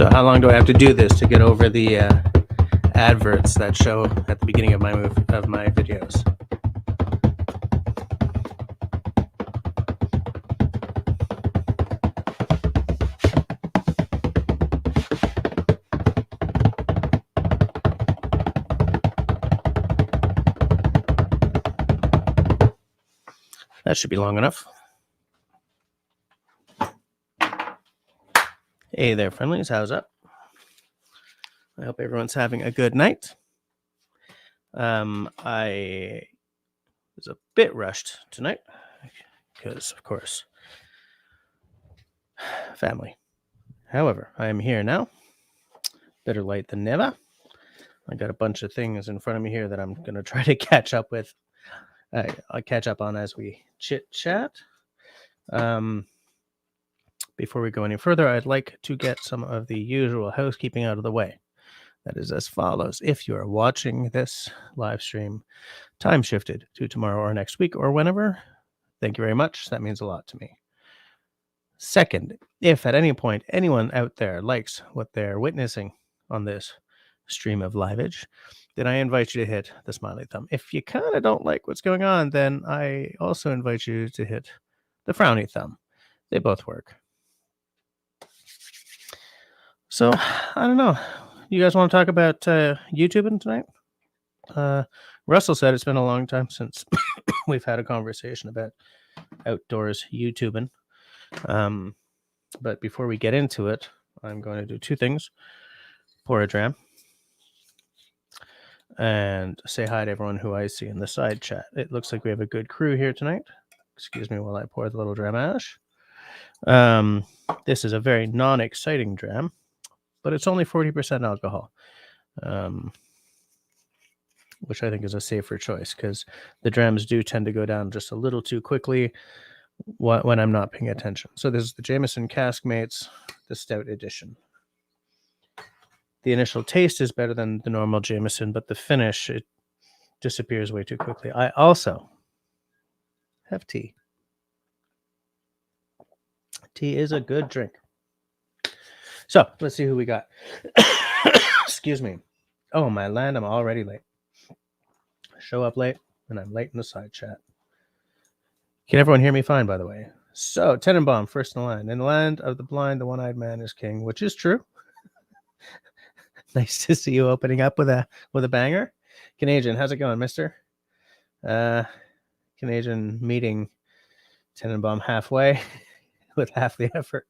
So how long do I have to do this to get over the adverts that show at the beginning of my videos? That should be long enough. Hey there, friendlies. How's up? I hope everyone's having a good night. I was a bit rushed tonight because, of course, family. However, I am here now. Better late than never. I got a bunch of things in front of me here that I'm going to try to catch up with. I'll catch up on as we chit-chat. Before we go any further, I'd like to get some of the usual housekeeping out of the way. That is as follows. If you are watching this live stream time shifted to tomorrow or next week or whenever, thank you very much. That means a lot to me. Second, if at any point anyone out there likes what they're witnessing on this stream of liveage, then I invite you to hit the smiley thumb. If you kind of don't like what's going on, then I also invite you to hit the frowny thumb. They both work. So, I don't know. You guys want to talk about YouTubing tonight? Russell said it's been a long time since we've had a conversation about outdoors YouTubing. But before we get into it, I'm going to do two things. Pour a dram and say hi to everyone who I see in the side chat. It looks like we have a good crew here tonight. Excuse me while I pour the little dram ash. This is a very non-exciting dram, but it's only 40% alcohol, which I think is a safer choice because the drams do tend to go down just a little too quickly when I'm not paying attention. So this is the Jameson Caskmates, the Stout Edition. The initial taste is better than the normal Jameson, but the finish, it disappears way too quickly. I also have tea. Tea is a good drink. So let's see who we got. Excuse me. Oh, my land, I'm already late. Show up late, and I'm late in the side chat. Can everyone hear me fine, by the way? So, Tenenbaum, first in line. In the land of the blind, the one-eyed man is king, which is true. Nice to see you opening up with a banger. Canadian, how's it going, mister? Canadian meeting Tenenbaum halfway with half the effort.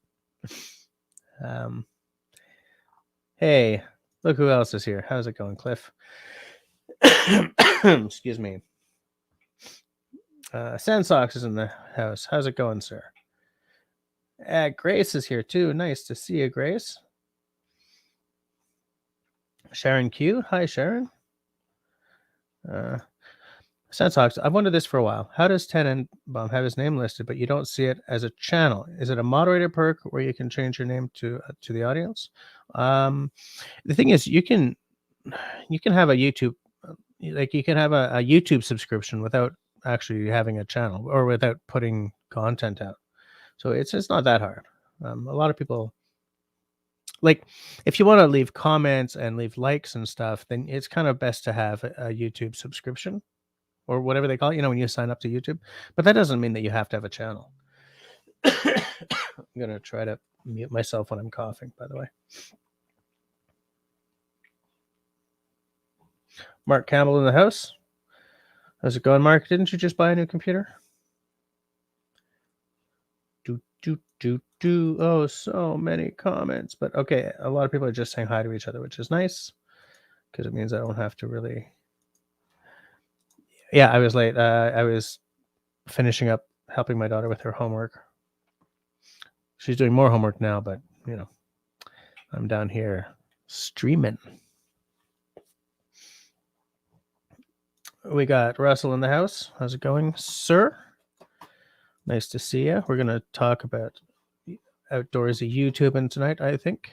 Hey, look who else is here. How's it going, Cliff? Excuse me. Sandsox is in the house. How's it going, sir? Grace is here too. Nice to see you, Grace. Sharon Q. Hi, Sharon. Sandsox, I've wondered this for a while. How does Tenenbaum have his name listed, but you don't see it as a channel? Is it a moderator perk where you can change your name to the audience? The thing is, you can have a YouTube, like you can have a YouTube subscription without actually having a channel or without putting content out. So it's not that hard. A lot of people, like, if you want to leave comments and leave likes and stuff, then it's kind of best to have a YouTube subscription or whatever they call it, when you sign up to YouTube. But that doesn't mean that you have to have a channel. I'm going to try to mute myself when I'm coughing, by the way. Mark Campbell in the house. How's it going, Mark? Didn't you just buy a new computer? Oh, so many comments. But okay, a lot of people are just saying hi to each other, which is nice because it means I don't have to really. Yeah, I was late. I was finishing up helping my daughter with her homework. She's doing more homework now, but I'm down here streaming. We got Russell in the house. How's it going, sir? Nice to see you. We're going to talk about outdoorsy YouTubing tonight, I think,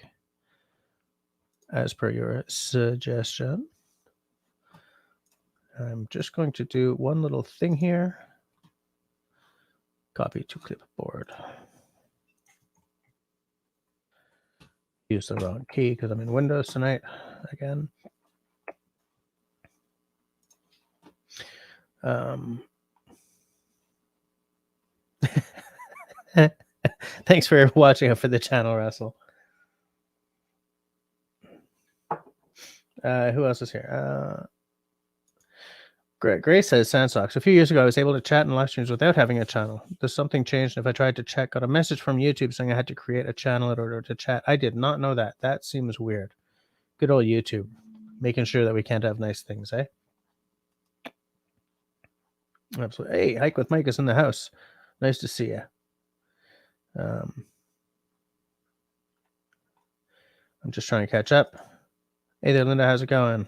as per your suggestion. I'm just going to do one little thing here. Copy to clipboard. Use the wrong key because I'm in Windows tonight again. Thanks for watching for the channel, Russell. Who else is here? Gray says Sandsocks. A few years ago, I was able to chat in live streams without having a channel. Does something change if I tried to chat? Got a message from YouTube saying I had to create a channel in order to chat. I did not know that. That seems weird. Good old YouTube, making sure that we can't have nice things, eh? Absolutely. Hey, Hike with Mike is in the house. Nice to see you. I'm just trying to catch up. Hey there, Linda. How's it going?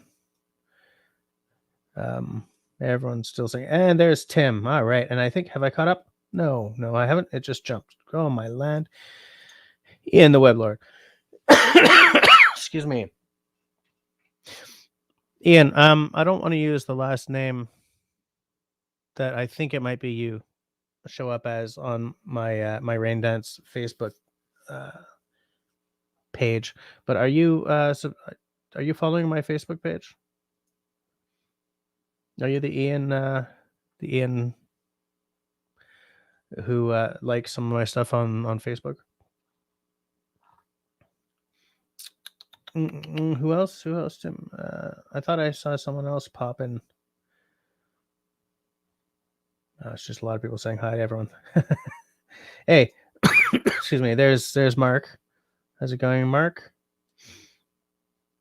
Everyone's still saying, and there's Tim. All right. And I think, have I caught up? No, I haven't. It just jumped. Oh, my land. Ian, the web lord. Excuse me. Ian, I don't want to use the last name that I think it might be you show up as on my my Raindance Facebook page. But are you following my Facebook page? Are you the Ian who likes some of my stuff on Facebook? Who else? Tim? I thought I saw someone else pop in. It's just a lot of people saying hi to everyone. Hey, excuse me. There's Mark. How's it going, Mark?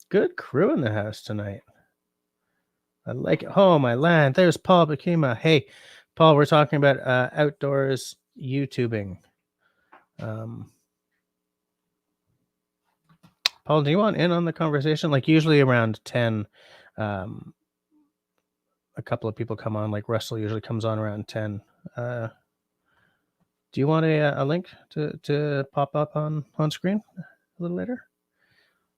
Good crew in the house tonight. I like it. Oh, my land. There's Paul Bakima. Hey, Paul, we're talking about outdoors YouTubing. Paul, do you want in on the conversation? Like usually around 10, a couple of people come on. Like Russell usually comes on around 10. Do you want a link to pop up on screen a little later?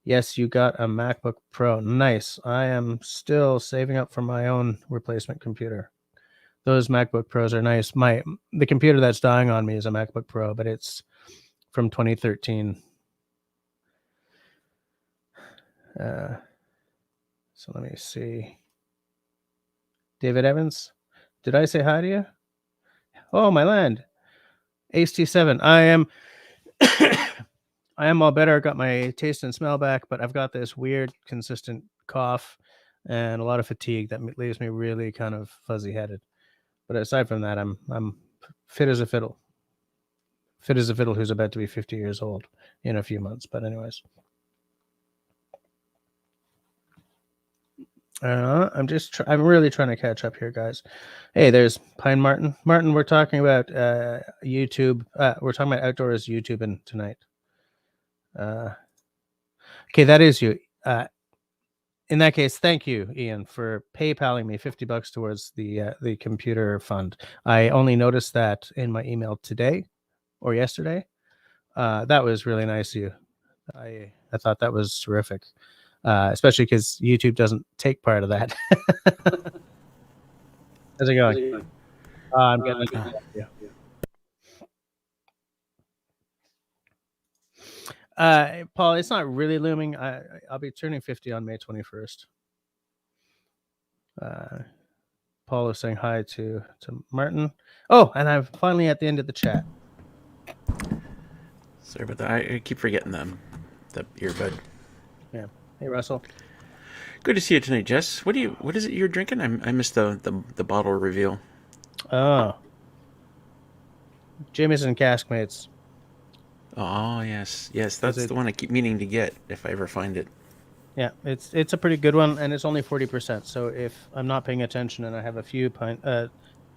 Yes, you got a MacBook Pro. Nice. I am still saving up for my own replacement computer. Those MacBook Pros are nice. The computer that's dying on me is a MacBook Pro, but it's from 2013. So let me see. David Evans, did I say hi to you? Oh, my land. Ace T7. I am I am all better. I got my taste and smell back, but I've got this weird, consistent cough and a lot of fatigue that leaves me really kind of fuzzy-headed. But aside from that, I'm fit as a fiddle. Fit as a fiddle who's about to be 50 years old in a few months. But anyways. I'm really trying to catch up here, guys. Hey, there's Pine Martin. Martin, we're talking about YouTube. We're talking about outdoors YouTubing tonight. Okay, that is you. In that case, thank you, Ian, for PayPaling me $50 towards the computer fund. I only noticed that in my email today or yesterday. That was really nice of you. I thought that was terrific. Especially because YouTube doesn't take part of that. How's it going? I'm getting yeah. Paul, it's not really looming. I'll be turning 50 on May 21st. Paul is saying hi to Martin. Oh, and I'm finally at the end of the chat. Sorry about that. I keep forgetting the earbud. Yeah. Hey, Russell. Good to see you tonight, Jess. What is it you're drinking? I missed the bottle reveal. Oh. Jameson Caskmates. Oh, yes. That's the one I keep meaning to get if I ever find it. Yeah, it's a pretty good one, and it's only 40%. So if I'm not paying attention and I have a few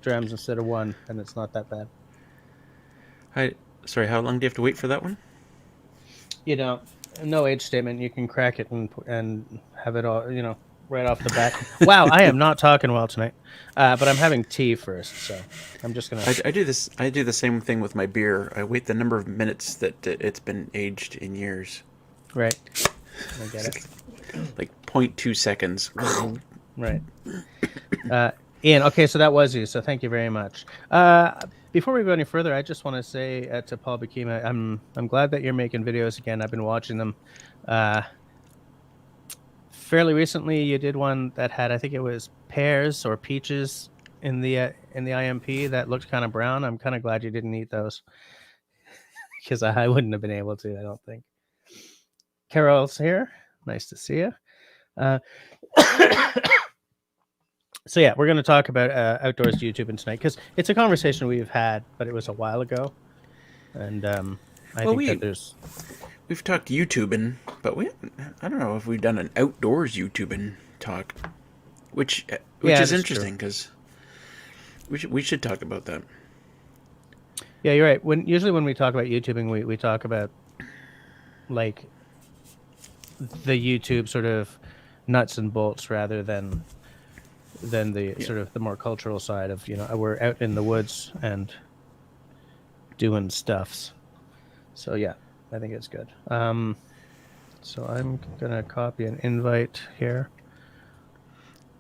drams instead of one, then it's not that bad. Sorry, how long do you have to wait for that one? You don't. No age statement. You can crack it and have it all, right off the bat. Wow, I am not talking well tonight. But I'm having tea first, so I'm just gonna. I do this. I do the same thing with my beer. I wait the number of minutes that it's been aged in years. Right. I get it. Like 0.2 seconds. Right. Ian, okay, so that was you. So thank you very much. Before we go any further, I just want to say to Paul Bakima, I'm glad that you're making videos again. I've been watching them. Fairly recently, you did one that had, I think it was pears or peaches in the IMP that looked kind of brown. I'm kind of glad you didn't eat those because I wouldn't have been able to. I don't think. Carol's here. Nice to see you. So yeah, we're going to talk about outdoors YouTubing tonight because it's a conversation we've had, but it was a while ago, and I think that we've talked YouTubing, but I don't know if we've done an outdoors YouTubing talk, which is interesting because we should talk about that. Yeah, you're right. Usually when we talk about YouTubing, we talk about like the YouTube sort of nuts and bolts rather than the sort of the more cultural side of, we're out in the woods and doing stuffs. So yeah, I think it's good. So I'm gonna copy an invite here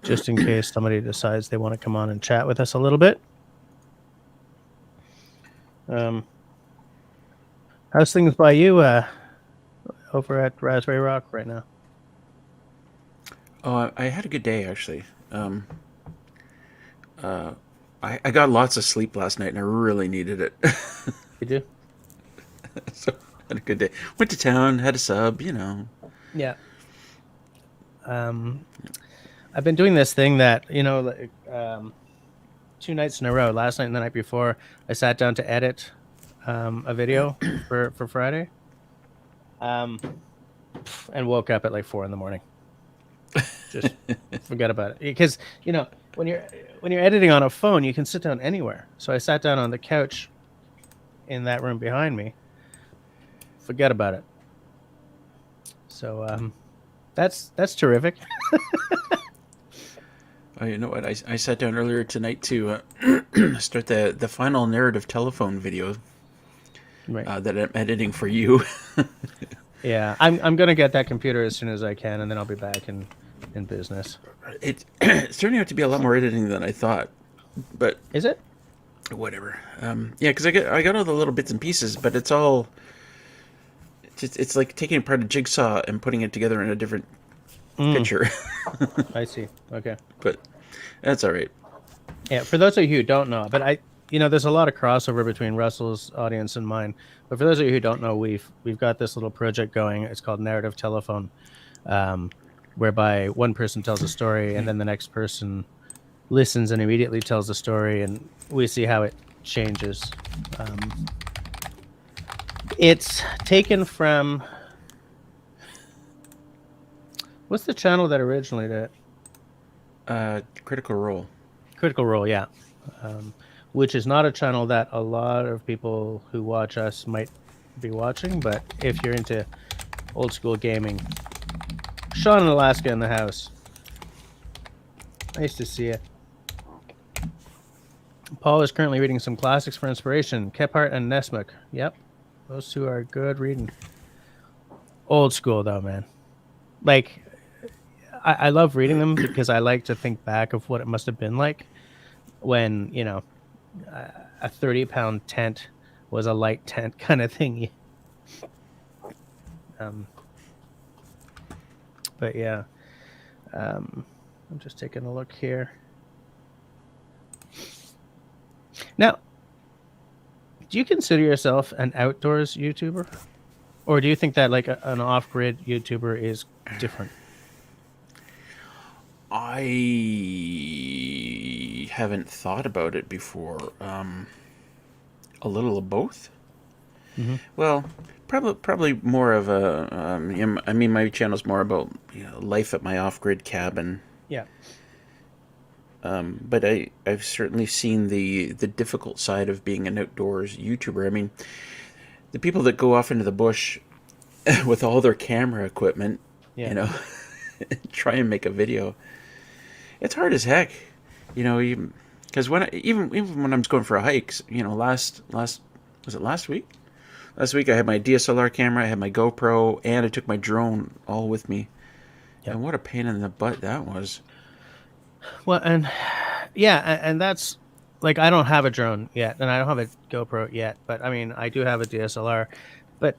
just in case somebody decides they want to come on and chat with us a little bit. How's things by you over at Raspberry Rock right now? Oh, I had a good day actually. I got lots of sleep last night and I really needed it. You do? So I had a good day. Went to town, had a sub, Yeah. I've been doing this thing that, 2 nights in a row, last night and the night before, I sat down to edit a video for Friday. And woke up at like 4 a.m. Just forget about it. Because, when you're editing on a phone, you can sit down anywhere. So I sat down on the couch in that room behind me. Forget about it. So that's terrific. Oh, you know what? I sat down earlier tonight to start the final narrative telephone video that I'm editing for you. Yeah, I'm gonna get that computer as soon as I can, and then I'll be back in business. It's turning out to be a lot more editing than I thought, but is it? Whatever. Yeah, because I got all the little bits and pieces, but it's all it's like taking apart a jigsaw and putting it together in a different picture. I see. Okay, but that's all right. Yeah, for those of you who don't know, but there's a lot of crossover between Russell's audience and mine. But for those of you who don't know, we've got this little project going. It's called Narrative Telephone, whereby one person tells a story and then the next person listens and immediately tells the story, and we see how it changes. It's taken from, what's the channel that originally did it? Critical Role. Critical Role, yeah. Which is not a channel that a lot of people who watch us might be watching, but if you're into old school gaming, Sean in Alaska in the house. Nice to see you. Paul is currently reading some classics for inspiration. Kephart and Nesmuk. Yep. Those two are good reading. Old school, though, man. Like, I love reading them because I like to think back of what it must have been like when, a 30-pound tent was a light tent kind of thing. But yeah. I'm just taking a look here. Now, do you consider yourself an outdoors YouTuber? Or do you think that like an off-grid YouTuber is different? I haven't thought about it before. A little of both. Mm-hmm. Well, probably more of a. I mean, my channel's more about life at my off-grid cabin. Yeah. But I've certainly seen the difficult side of being an outdoors YouTuber. I mean, the people that go off into the bush with all their camera equipment, try and make a video. It's hard as heck, because even when I'm going for a hike, last was it last week? Last week I had my DSLR camera, I had my GoPro, and I took my drone all with me. Yep. And what a pain in the butt that was. Well, and Yeah, and that's like I don't have a drone yet, and I don't have a GoPro yet, but I mean I do have a DSLR. But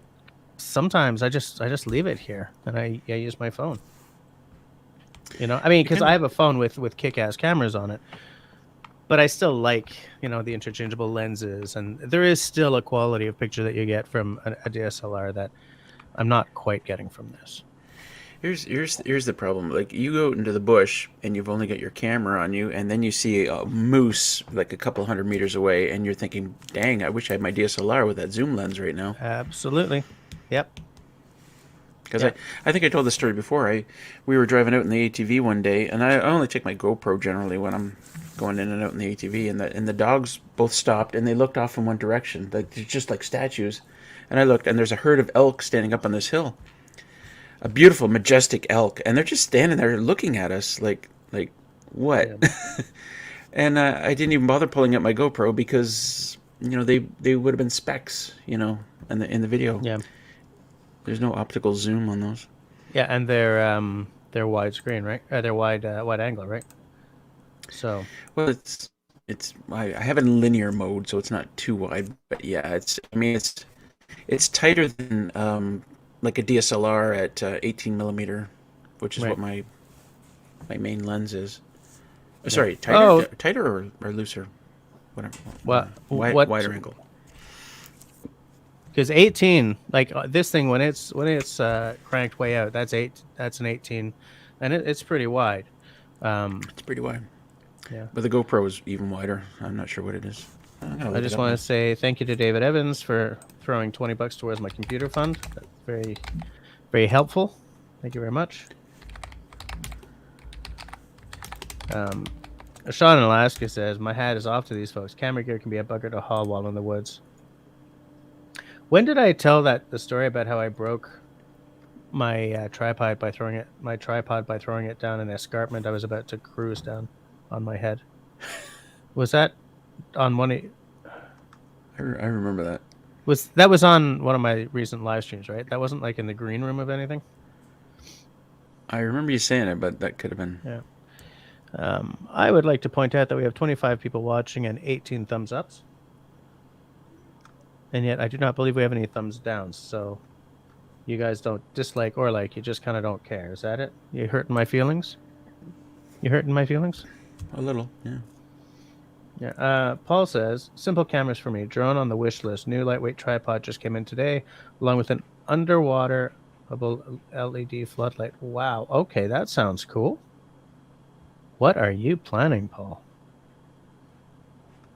sometimes I just leave it here and I use my phone. You know, I mean, because I have a phone with kick-ass cameras on it, but I still like, you know, the interchangeable lenses, and there is still a quality of picture that you get from a DSLR that I'm not quite getting from this. Here's the problem. Like, you go into the bush and you've only got your camera on you, and then you see a moose like a couple hundred meters away, and you're thinking, "Dang, I wish I had my DSLR with that zoom lens right now." Absolutely. Yep. Because I think I told this story before. We were driving out in the ATV one day, and I only take my GoPro generally when I'm going in and out in the ATV, and the dogs both stopped and they looked off in one direction, like just like statues. And I looked, and there's a herd of elk standing up on this hill, a beautiful, majestic elk, and they're just standing there looking at us like what? Yeah. And I didn't even bother pulling up my GoPro because, you know, they would have been specks, you know, in the video. Yeah. There's no optical zoom on those. Yeah, and they're widescreen, right? They're wide angle, right? So well, I have it in linear mode, so it's not too wide. But yeah, it's tighter than like a DSLR at 18 millimeter, which is what my main lens is. Yeah. Sorry, tighter or looser, whatever. Wider angle. Because 18, like this thing, when it's cranked way out, that's an 18, and it's pretty wide. It's pretty wide. Yeah. But the GoPro is even wider. I'm not sure what it is. I just want to say thank you to David Evans for throwing $20 towards my computer fund. That's very, very helpful. Thank you very much. Sean in Alaska says, my hat is off to these folks. Camera gear can be a bugger to haul while in the woods. When did I tell the story about how I broke my tripod by throwing it down an escarpment I was about to cruise down on my head? Was that on one? I remember that. That was on one of my recent live streams, right? That wasn't like in the green room of anything. I remember you saying it, but that could have been. Yeah. I would like to point out that we have 25 people watching and 18 thumbs ups. And yet I do not believe we have any thumbs downs. So you guys don't dislike or like, you just kind of don't care. Is that it? You hurting my feelings? You hurting my feelings? A little, yeah. Yeah. Paul says, simple cameras for me. Drone on the wish list. New lightweight tripod just came in today, along with an underwater LED floodlight. Wow. Okay, that sounds cool. What are you planning, Paul?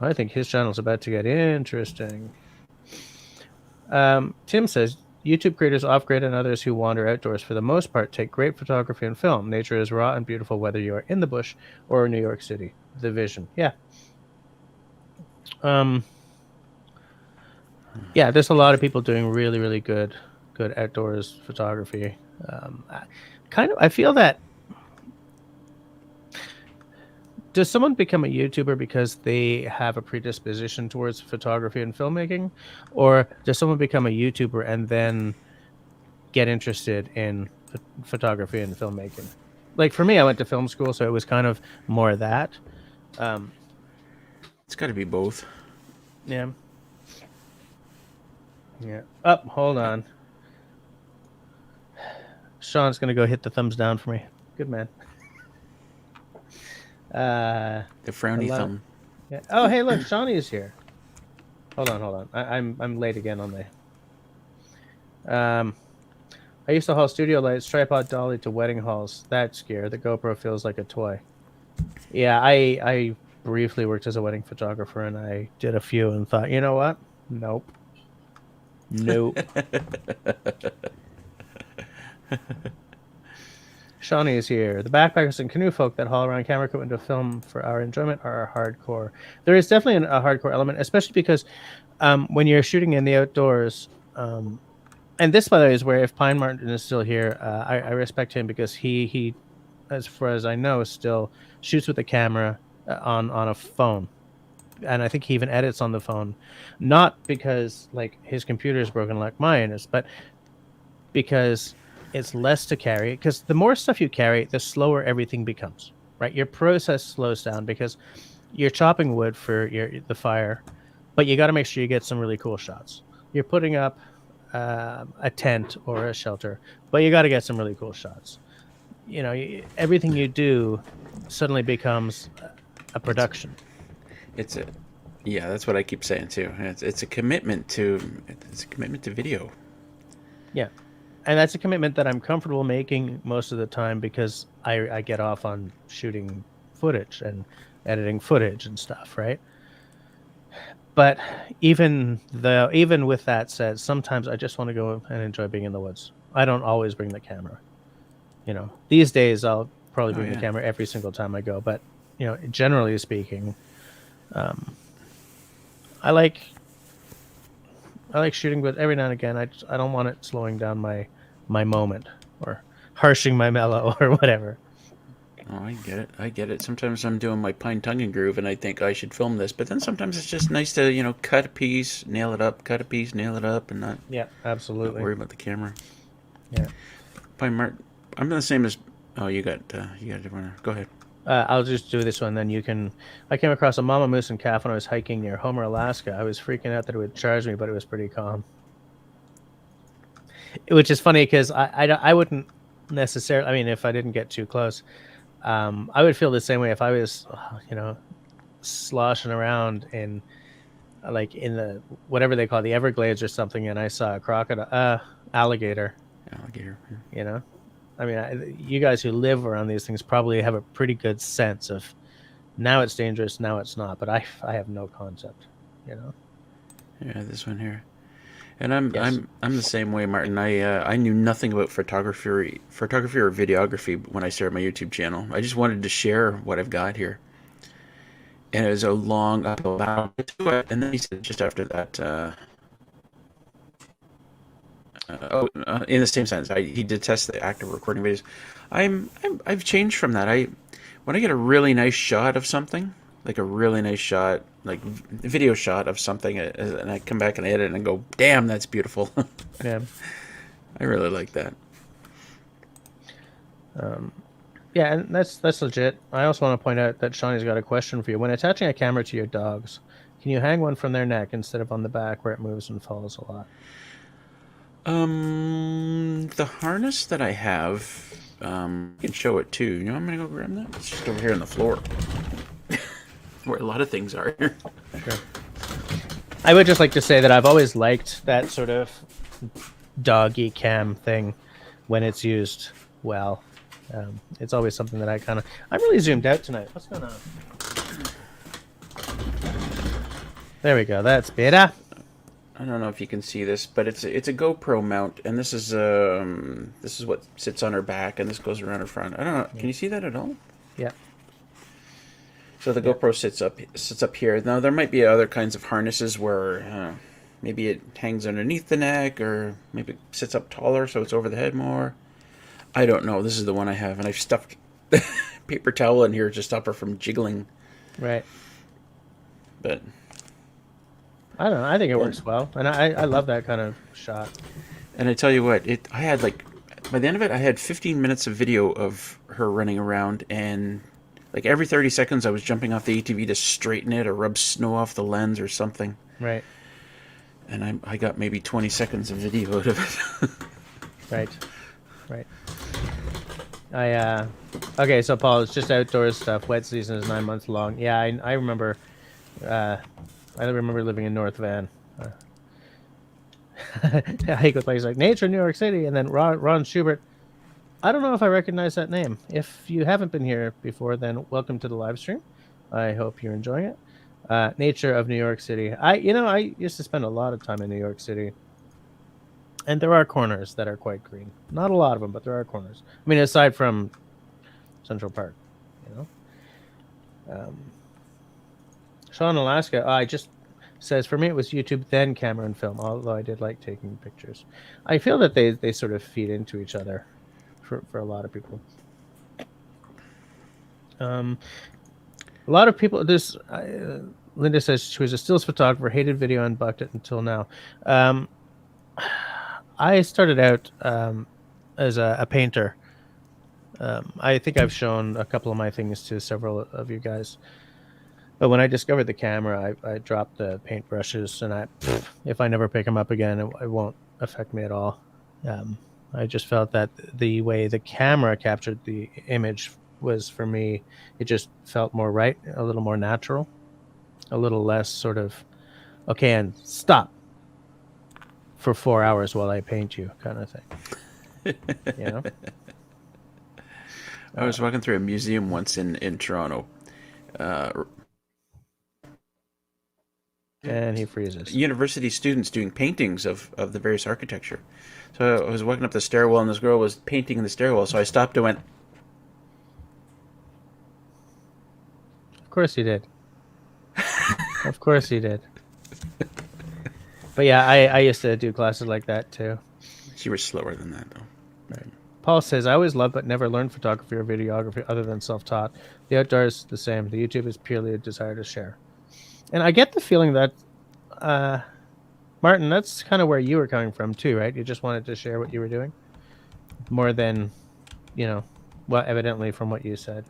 I think his channel's about to get interesting. Tim says, YouTube creators off-grid and others who wander outdoors for the most part take great photography and film. Nature is raw and beautiful whether you are in the bush or in New York City. The vision. Yeah. Yeah, there's a lot of people doing really, really good outdoors photography. I feel that. Does someone become a YouTuber because they have a predisposition towards photography and filmmaking? Or does someone become a YouTuber and then get interested in photography and filmmaking? Like for me, I went to film school, so it was kind of more that. It's got to be both. Yeah. Yeah. Oh, hold on. Sean's going to go hit the thumbs down for me. Good man. The frowny thumb. Yeah. Oh, hey, look, Shawnee is here. Hold on. I'm late again on the. I used to haul studio lights, tripod dolly to wedding halls. That scare. The GoPro feels like a toy. Yeah, I briefly worked as a wedding photographer, and I did a few and thought, you know what? Nope. Shawnee is here. The backpackers and canoe folk that haul around camera equipment to film for our enjoyment are hardcore. There is definitely a hardcore element, especially because when you're shooting in the outdoors, and this, by the way, is where if Pine Martin is still here, I respect him because he, as far as I know, still shoots with the camera on a phone. And I think he even edits on the phone. Not because like his computer is broken like mine is, but because it's less to carry, because the more stuff you carry, the slower everything becomes, right? Your process slows down because you're chopping wood for the fire, but you got to make sure you get some really cool shots. You're putting up a tent or a shelter, but you got to get some really cool shots. You know, everything you do suddenly becomes a production. It's a yeah, that's what I keep saying too. It's a commitment to video. Yeah, and that's a commitment that I'm comfortable making most of the time because I get off on shooting footage and editing footage and stuff, right? But even with that said, sometimes I just want to go and enjoy being in the woods. I don't always bring the camera. You know, these days I'll probably bring the camera every single time I go. But you know, generally speaking, I like shooting, but every now and again, I don't want it slowing down my moment or harshing my mellow or whatever. Oh, I get it. Sometimes I'm doing my pine tongue and groove, and I think I should film this. But then sometimes it's just nice to cut a piece, nail it up, cut a piece, nail it up, and not absolutely not worry about the camera. Yeah, Pine Mart. I'm the same as. Oh, you got a different. Go ahead. I'll just do this one. Then you can. I came across a mama moose and calf when I was hiking near Homer, Alaska. I was freaking out that it would charge me, but it was pretty calm. Which is funny because I wouldn't necessarily. I mean, if I didn't get too close, I would feel the same way if I was, sloshing around in, like in the whatever they call the Everglades or something, and I saw a crocodile, alligator. Alligator. Yeah. You know, I mean, you guys who live around these things probably have a pretty good sense of now it's dangerous, now it's not. But I have no concept. You know. Yeah, this one here. And I'm the same way, Martin. I knew nothing about photography or videography when I started my YouTube channel. I just wanted to share what I've got here, and it was a long uphill battle to it. And then he said just after that, in the same sense, he detests the act of recording videos. I've changed from that. When I get a really nice shot of something, like a really nice shot, like video shot of something, and I come back and I edit it and go, damn, that's beautiful. Yeah. I really like that. Yeah, and that's legit. I also want to point out that Shawnee's got a question for you. When attaching a camera to your dogs, can you hang one from their neck instead of on the back where it moves and falls a lot? The harness that I have, I can show it too. You know, I'm gonna go grab that. It's just over here on the floor. Where a lot of things are. Sure. I would just like to say that I've always liked that sort of doggy cam thing when it's used well. It's always something that I'm really zoomed out tonight. What's going on? There we go. That's better. I don't know if you can see this, but it's a GoPro mount, and this is what sits on her back, and this goes around her front. I don't know. Can you see that at all? Yeah. So the GoPro sits up here. Now there might be other kinds of harnesses where maybe it hangs underneath the neck, or maybe it sits up taller so it's over the head more. I don't know. This is the one I have, and I've stuffed paper towel in here to stop her from jiggling. Right. But I don't know. I think it works well, and I love that kind of shot. And I tell you what, I had by the end of it, I had 15 minutes of video of her running around, and like every 30 seconds, I was jumping off the ATV to straighten it or rub snow off the lens or something. Right. And I got maybe 20 seconds of video out of it. Right. Okay, so Paul, it's just outdoors stuff. Wet season is 9 months long. Yeah, I remember. I remember living in North Van. I hate with places like Nature, New York City, and then Ron Schubert. I don't know if I recognize that name. If you haven't been here before, then welcome to the live stream. I hope you're enjoying it. Nature of New York City. I used to spend a lot of time in New York City, and there are corners that are quite green. Not a lot of them, but there are corners. I mean, aside from Central Park, Sean, Alaska. I just says for me it was YouTube then camera and film. Although I did like taking pictures. I feel that they sort of feed into each other. For a lot of people, a lot of people. This Linda says she was a stills photographer, hated video, and bucked it until now. I started out as a painter. I think I've shown a couple of my things to several of you guys. But when I discovered the camera, I dropped the paintbrushes, and if I never pick them up again, it won't affect me at all. I just felt that the way the camera captured the image was, for me, it just felt more right, a little more natural, a little less sort of, okay, and stop for 4 hours while I paint you kind of thing. You know? I was walking through a museum once in Toronto. And he freezes. University students doing paintings of the various architecture. So I was walking up the stairwell, and this girl was painting in the stairwell. So I stopped and went, Of course he did. Of course he did. But yeah, I used to do classes like that too. She was slower than that, though. Right. Paul says, I always loved but never learned photography or videography other than self-taught. The outdoors, the same. The YouTube is purely a desire to share. And I get the feeling that, Martin, that's kind of where you were coming from too, right? You just wanted to share what you were doing more than, well, evidently from what you said.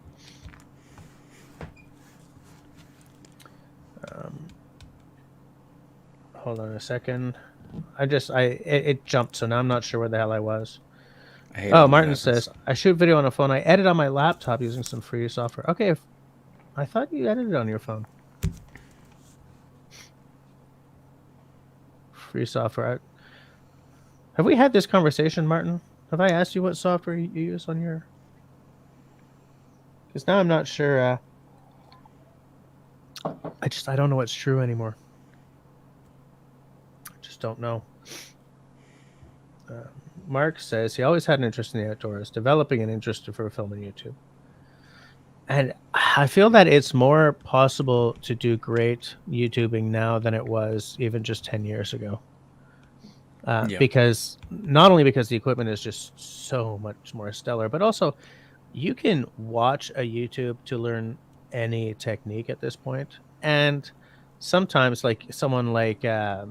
Hold on a second. It jumped, so now I'm not sure where the hell I was. Martin says, I shoot video on a phone. I edit on my laptop using some free software. Okay, I thought you edited on your phone. Free software. Have we had this conversation, Martin? Have I asked you what software you use on your... Because now I'm not sure. I don't know what's true anymore. I just don't know. Mark says he always had an interest in the outdoors, developing an interest for film and YouTube. And I feel that it's more possible to do great YouTubing now than it was even just 10 years ago. Because not only because the equipment is just so much more stellar, but also you can watch a YouTube to learn any technique at this point. And sometimes, like someone like what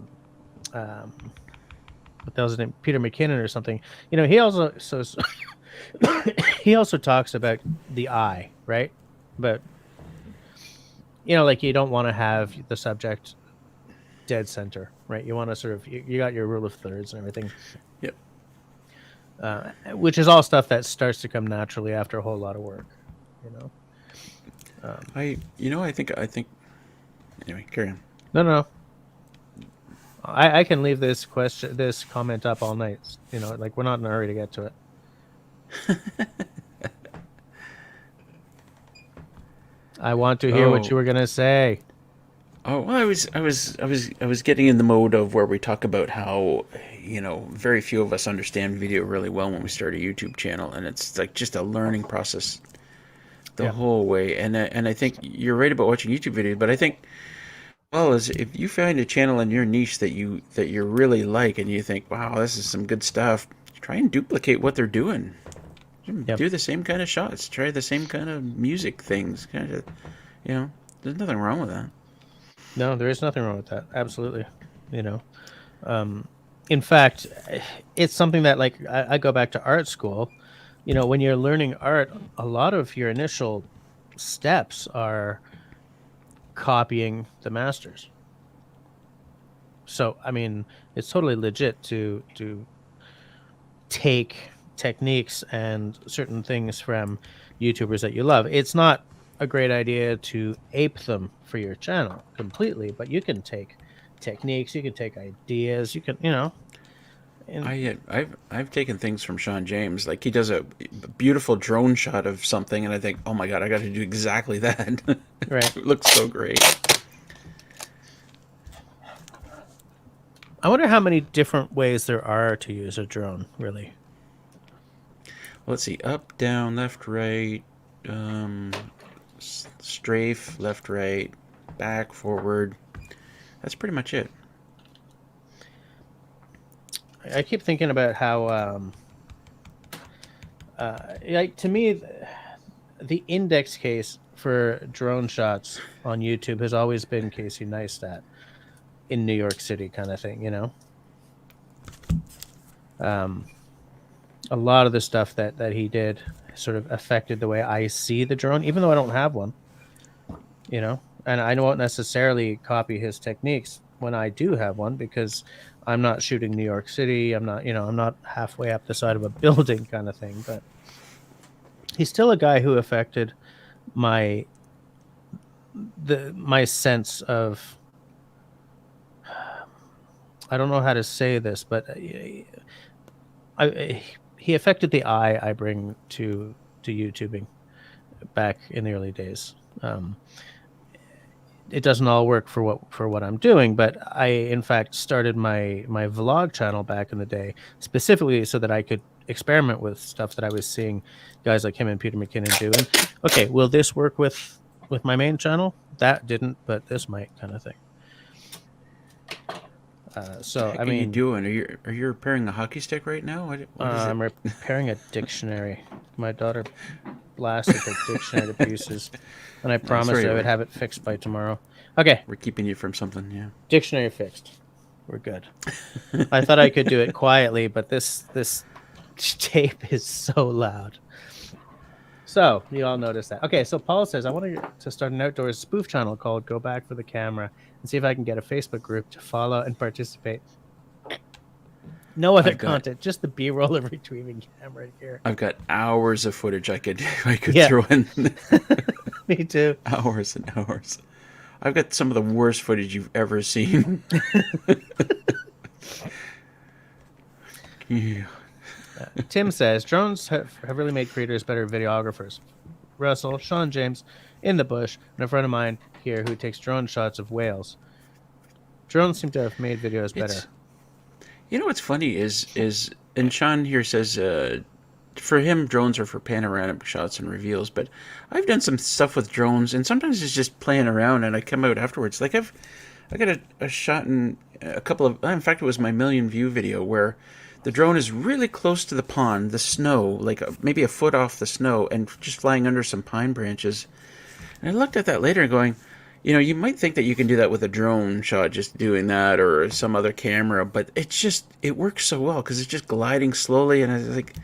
that was his name, Peter McKinnon or something, he also he also talks about the eye, right? But like you don't want to have the subject dead center, right? You want to sort of, you got your rule of thirds and everything. Yep. Which is all stuff that starts to come naturally after a whole lot of work, I think anyway, carry on. No. I can leave this comment up all night. Like we're not in a hurry to get to it. I want to hear what you were gonna say. Oh, well, I was getting in the mode of where we talk about how, very few of us understand video really well when we start a YouTube channel, and it's like just a learning process the whole way. And I think you're right about watching YouTube videos, but I think, well, as if you find a channel in your niche that you really like, and you think, wow, this is some good stuff, try and duplicate what they're doing. Do the same kind of shots, try the same kind of music things, kind of, there's nothing wrong with that. No, there is nothing wrong with that. Absolutely. In fact, it's something that, like, I go back to art school. When you're learning art, a lot of your initial steps are copying the masters. So, I mean, it's totally legit to take techniques and certain things from YouTubers that you love. It's not a great idea to ape them for your channel completely, but you can take techniques, you can take ideas, you can, I've taken things from Sean James. Like, he does a beautiful drone shot of something, and I think, oh my god, I got to do exactly that. Right. It looks so great. I wonder how many different ways there are to use a drone, really. Let's see, up, down, left, right, strafe, left, right, back, forward. That's pretty much it. I keep thinking about how, like, to me, the index case for drone shots on YouTube has always been Casey Neistat in New York City, kind of thing, A lot of the stuff that he did sort of affected the way I see the drone, even though I don't have one. and I won't necessarily copy his techniques when I do have one, because I'm not shooting New York City. I'm not, I'm not halfway up the side of a building kind of thing. But he's still a guy who affected my sense of, I don't know how to say this, but he affected the eye I bring to YouTubing back in the early days. It doesn't all work for what I'm doing, but I in fact started my vlog channel back in the day specifically so that I could experiment with stuff that I was seeing guys like him and Peter McKinnon doing. Okay, will this work with my main channel? That didn't, but this might, kind of thing. So I mean, what are you doing? Are you repairing a hockey stick right now? What is I'm repairing a dictionary. My daughter blasted the dictionary to pieces, and I promised I would have it fixed by tomorrow. Okay, we're keeping you from something. Yeah, dictionary fixed. We're good. I thought I could do it quietly, but this tape is so loud. So you all noticed that. Okay, so Paul says, I want to start an outdoors spoof channel called Go Back for the Camera and see if I can get a Facebook group to follow and participate. No other content, just the B-roll of retrieving camera gear. I've got hours of footage I could throw in. Me too. Hours and hours. I've got some of the worst footage you've ever seen. Yeah. Tim says, drones have really made creators better videographers. Russell, Sean James, in the bush, and a friend of mine here who takes drone shots of whales. Drones seem to have made videos better. You know what's funny is and Sean here says for him drones are for panoramic shots and reveals, but I've done some stuff with drones and sometimes it's just playing around and I come out afterwards. Like I got a shot in a couple of, in fact it was my 1,000,000 view video where the drone is really close to the pond, the snow, like maybe a foot off the snow, and just flying under some pine branches. And I looked at that later and going, you might think that you can do that with a drone shot, just doing that, or some other camera, but it works so well because it's just gliding slowly, and I was like,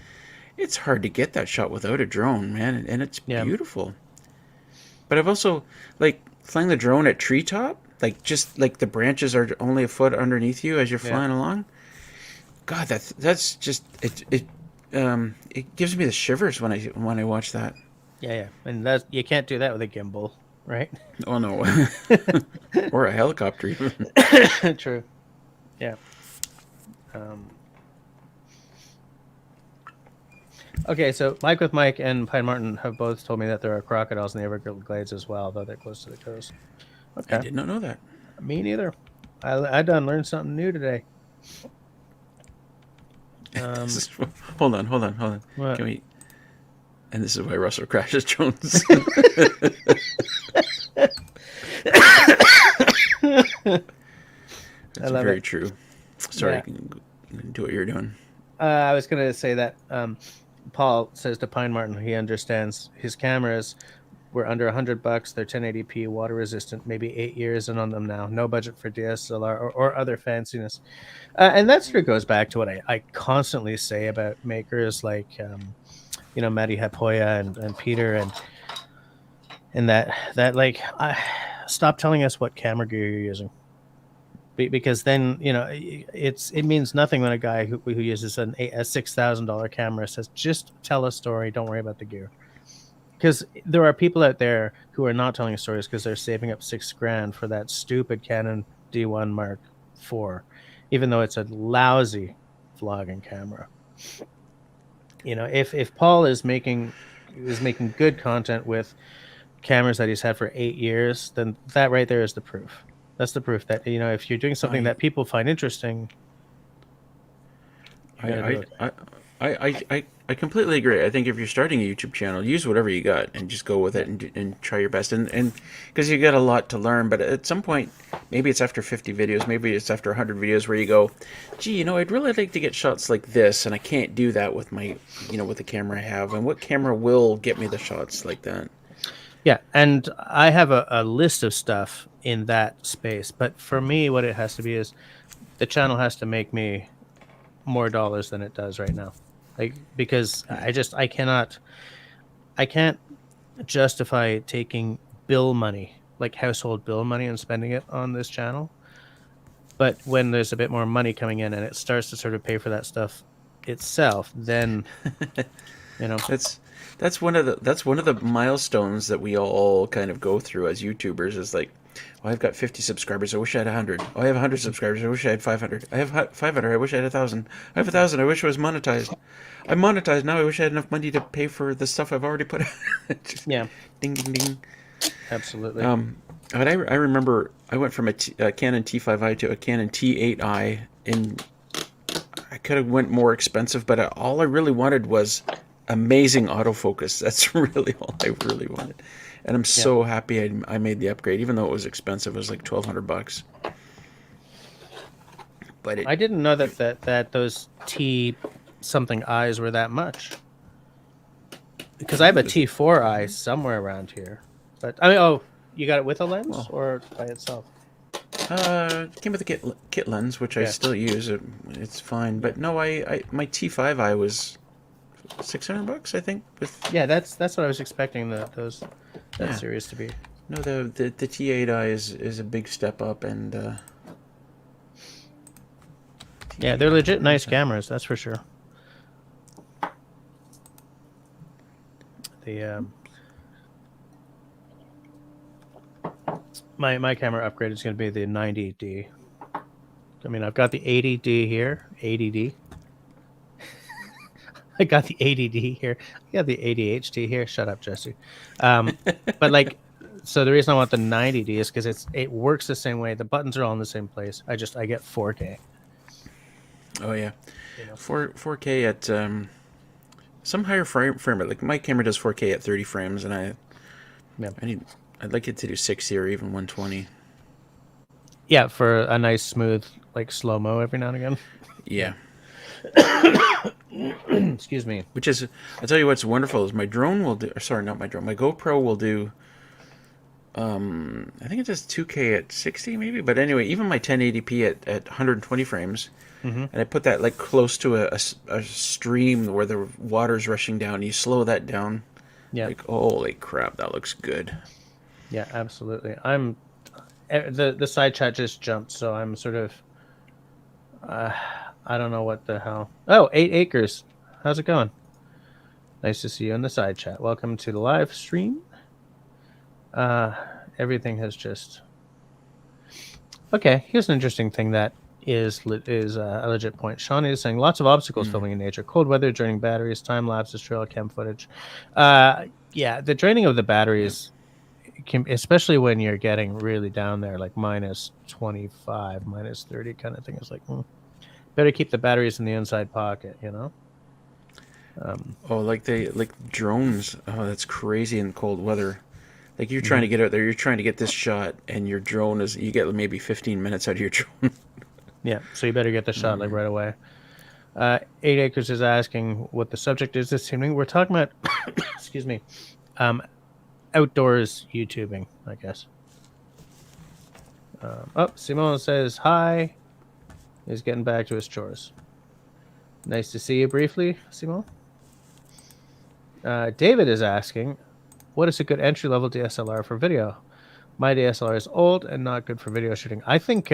it's hard to get that shot without a drone, man, and it's beautiful. But I've also, like, flying the drone at treetop, like, just, like, the branches are only a foot underneath you as you're flying along. God, that's just it gives me the shivers when I watch that. Yeah, and you can't do that with a gimbal, right? Oh no, or a helicopter even. True. Yeah. Okay, so Mike with Mike and Pine Martin have both told me that there are crocodiles in the Everglades as well, though they're close to the coast. Okay, I did not know that. Me neither. I done learned something new today. Hold on. What? Can we? And this is why Russell crashes drones. That's very true. Sorry, do what you're doing. I was going to say that Paul says to Pine Martin he understands his cameras were under $100. They're 1080p, water resistant, maybe 8 years in on them now. No budget for DSLR or other fanciness. And that sort of goes back to what I constantly say about makers like, Matty Hapoya and Peter and that like, stop telling us what camera gear you're using. Because then, it means nothing when a guy who uses a $6,000 camera says, just tell a story, don't worry about the gear. Because there are people out there who are not telling stories because they're saving up $6,000 for that stupid Canon D1 Mark IV, even though it's a lousy vlogging camera. If Paul is making good content with cameras that he's had for 8 years, then that right there is the proof. That's the proof that if you're doing something that people find interesting. I completely agree. I think if you're starting a YouTube channel, use whatever you got and just go with it and try your best. And because you got a lot to learn, but at some point, maybe it's after 50 videos, maybe it's after 100 videos where you go, gee, I'd really like to get shots like this, and I can't do that with my, with the camera I have. And what camera will get me the shots like that? Yeah, and I have a list of stuff in that space. But for me, what it has to be is the channel has to make me more dollars than it does right now. Because I can't justify taking bill money like household bill money and spending it on this channel. But when there's a bit more money coming in and it starts to sort of pay for that stuff itself, then that's one of the milestones that we all kind of go through as YouTubers. Is like, oh, I've got 50 subscribers. I wish I had 100. Oh, I have 100 subscribers. I wish I had 500. I have 500. I wish I had 1,000. I have 1,000. I wish I was monetized. I'm monetized now. I wish I had enough money to pay for the stuff I've already put out. Just yeah, ding ding ding. absolutely. But I remember I went from a Canon T5i to a Canon T8i, and I could have went more expensive, but all I really wanted was amazing autofocus. That's really all I really wanted, and I'm so happy I made the upgrade, even though it was expensive. It was like $1,200. But I didn't know that those T something eyes were that much, because I have a T4i somewhere around here. But I mean, oh, you got it with a lens or by itself? It came with a kit lens, which I still use. It's fine, but no, my T5i was $600, I think. That's what I was expecting that series to be. No, the T8i is a big step up, and yeah, they're legit nice cameras, that's for sure. The my camera upgrade is going to be the 90D. I mean, I've got the 80D here, 80D. I got the 80D here. I got the 80HD here. Shut up, Jesse. But like, so the reason I want the 90D is because it works the same way. The buttons are all in the same place. I get 4K. Oh yeah, 4K at some higher frame rate. Like my camera does 4K at 30 frames, and I'd like it to do 60 or even 120. Yeah, for a nice smooth like slow-mo every now and again. Yeah. Excuse me. Which is, I'll tell you what's wonderful is my drone will do. Or sorry, not my drone. My GoPro will do. I think it does 2K at 60 maybe, but anyway, even my 1080p at 120 frames, and I put that like close to a stream where the water's rushing down. You slow that down. Yeah. Like, holy crap, that looks good. Yeah, absolutely. The side chat just jumped, so I'm sort of. I don't know what the hell. Oh, 8 Acres. How's it going? Nice to see you in the side chat. Welcome to the live stream. Everything has just... Okay, here's an interesting thing that is a legit point. Shawnee is saying lots of obstacles filming in nature. Cold weather, draining batteries, time lapses, trail cam footage. Yeah, the draining of the batteries, especially when you're getting really down there, like minus 25, minus 30 kind of thing. It's like, better keep the batteries in the inside pocket, you know? Like drones. Oh, that's crazy in cold weather. Like you're trying to get out there, you're trying to get this shot, and your drone you get maybe 15 minutes out of your drone. Yeah, so you better get the shot like right away. 8 Acres is asking what the subject is this evening. We're talking about, excuse me, outdoors YouTubing, I guess. Simone says hi. He's getting back to his chores. Nice to see you briefly, Simone. David is asking, what is a good entry-level DSLR for video? My DSLR is old and not good for video shooting. I think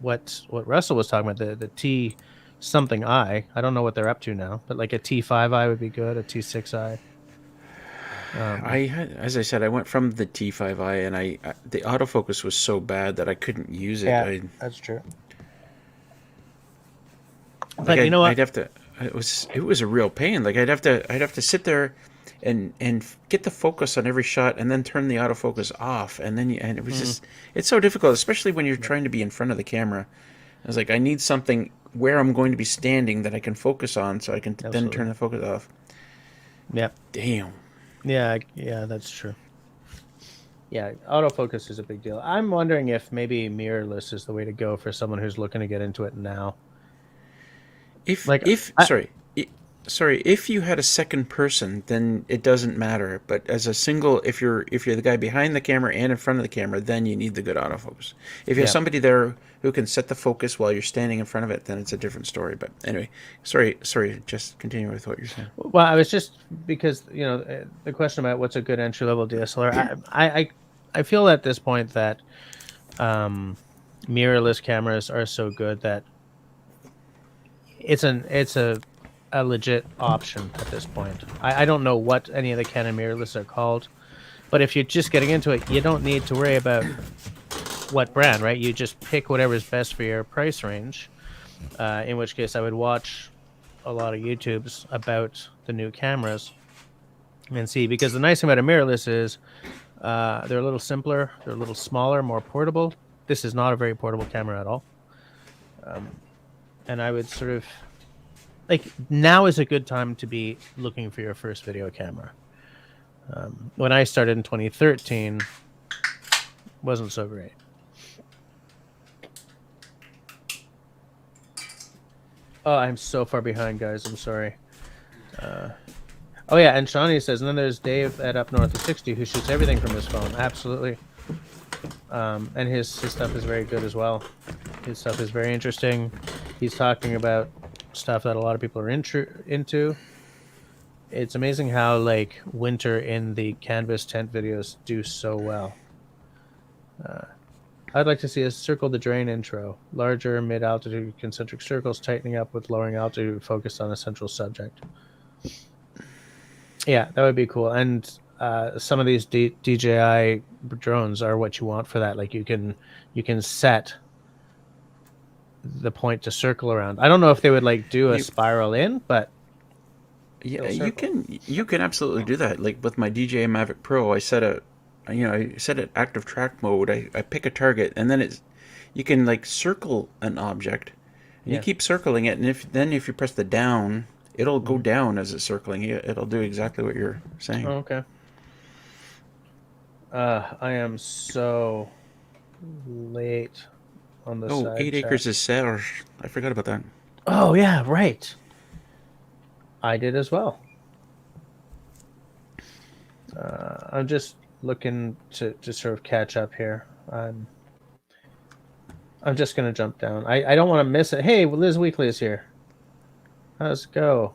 what Russell was talking about, the T something I don't know what they're up to now, but like a T5i would be good, a T6i. As I said, I went from the T5i, and the autofocus was so bad that I couldn't use it. Yeah, that's true. Like but you know what? I'd have to. It was a real pain. Like I'd have to sit there and get the focus on every shot, and then turn the autofocus off, and it was just, it's so difficult, especially when you're trying to be in front of the camera. I was like, I need something where I'm going to be standing that I can focus on, so I can then turn the focus off. Yeah. Damn. Yeah, that's true. Yeah, autofocus is a big deal. I'm wondering if maybe mirrorless is the way to go for someone who's looking to get into it now. If you had a second person, then it doesn't matter. But as a single, if you're the guy behind the camera and in front of the camera, then you need the good autofocus. If you have somebody there who can set the focus while you're standing in front of it, then it's a different story. But anyway, sorry, just continue with what you're saying. Well, I was just, because the question about what's a good entry level DSLR, I feel at this point that mirrorless cameras are so good that it's a legit option at this point. I don't know what any of the Canon mirrorless are called, but if you're just getting into it, you don't need to worry about what brand, right? You just pick whatever's best for your price range. In which case, I would watch a lot of YouTubes about the new cameras and see, because the nice thing about a mirrorless is they're a little simpler, they're a little smaller, more portable. This is not a very portable camera at all. And I would sort of like, now is a good time to be looking for your first video camera. When I started in 2013, wasn't so great. Oh, I'm so far behind, guys. I'm sorry. Oh yeah, and Shawnee says, and then there's Dave at Up North of 60 who shoots everything from his phone. Absolutely. And his stuff is very good as well. His stuff is very interesting. He's talking about stuff that a lot of people are into. It's amazing how like winter in the canvas tent videos do so well. I'd like to see a circle the drain intro. Larger mid-altitude concentric circles tightening up with lowering altitude focused on a central subject. Yeah, that would be cool. And some of these DJI drones are what you want for that. Like you can set the point to circle around. I don't know if they would like do a spiral in, but yeah, you can absolutely do that. Like with my DJI Mavic Pro, I set it active track mode. I pick a target, and then you can like circle an object, and you keep circling it. And if you press the down, it'll go down as it's circling. It'll do exactly what you're saying. Oh, okay. I am so late on the side 8 acres is Serge. I forgot about that. Oh yeah, right. I did as well. I'm just looking to sort of catch up here. I'm just gonna jump down. I don't want to miss it. Hey, Liz Weekly is here. How's it go?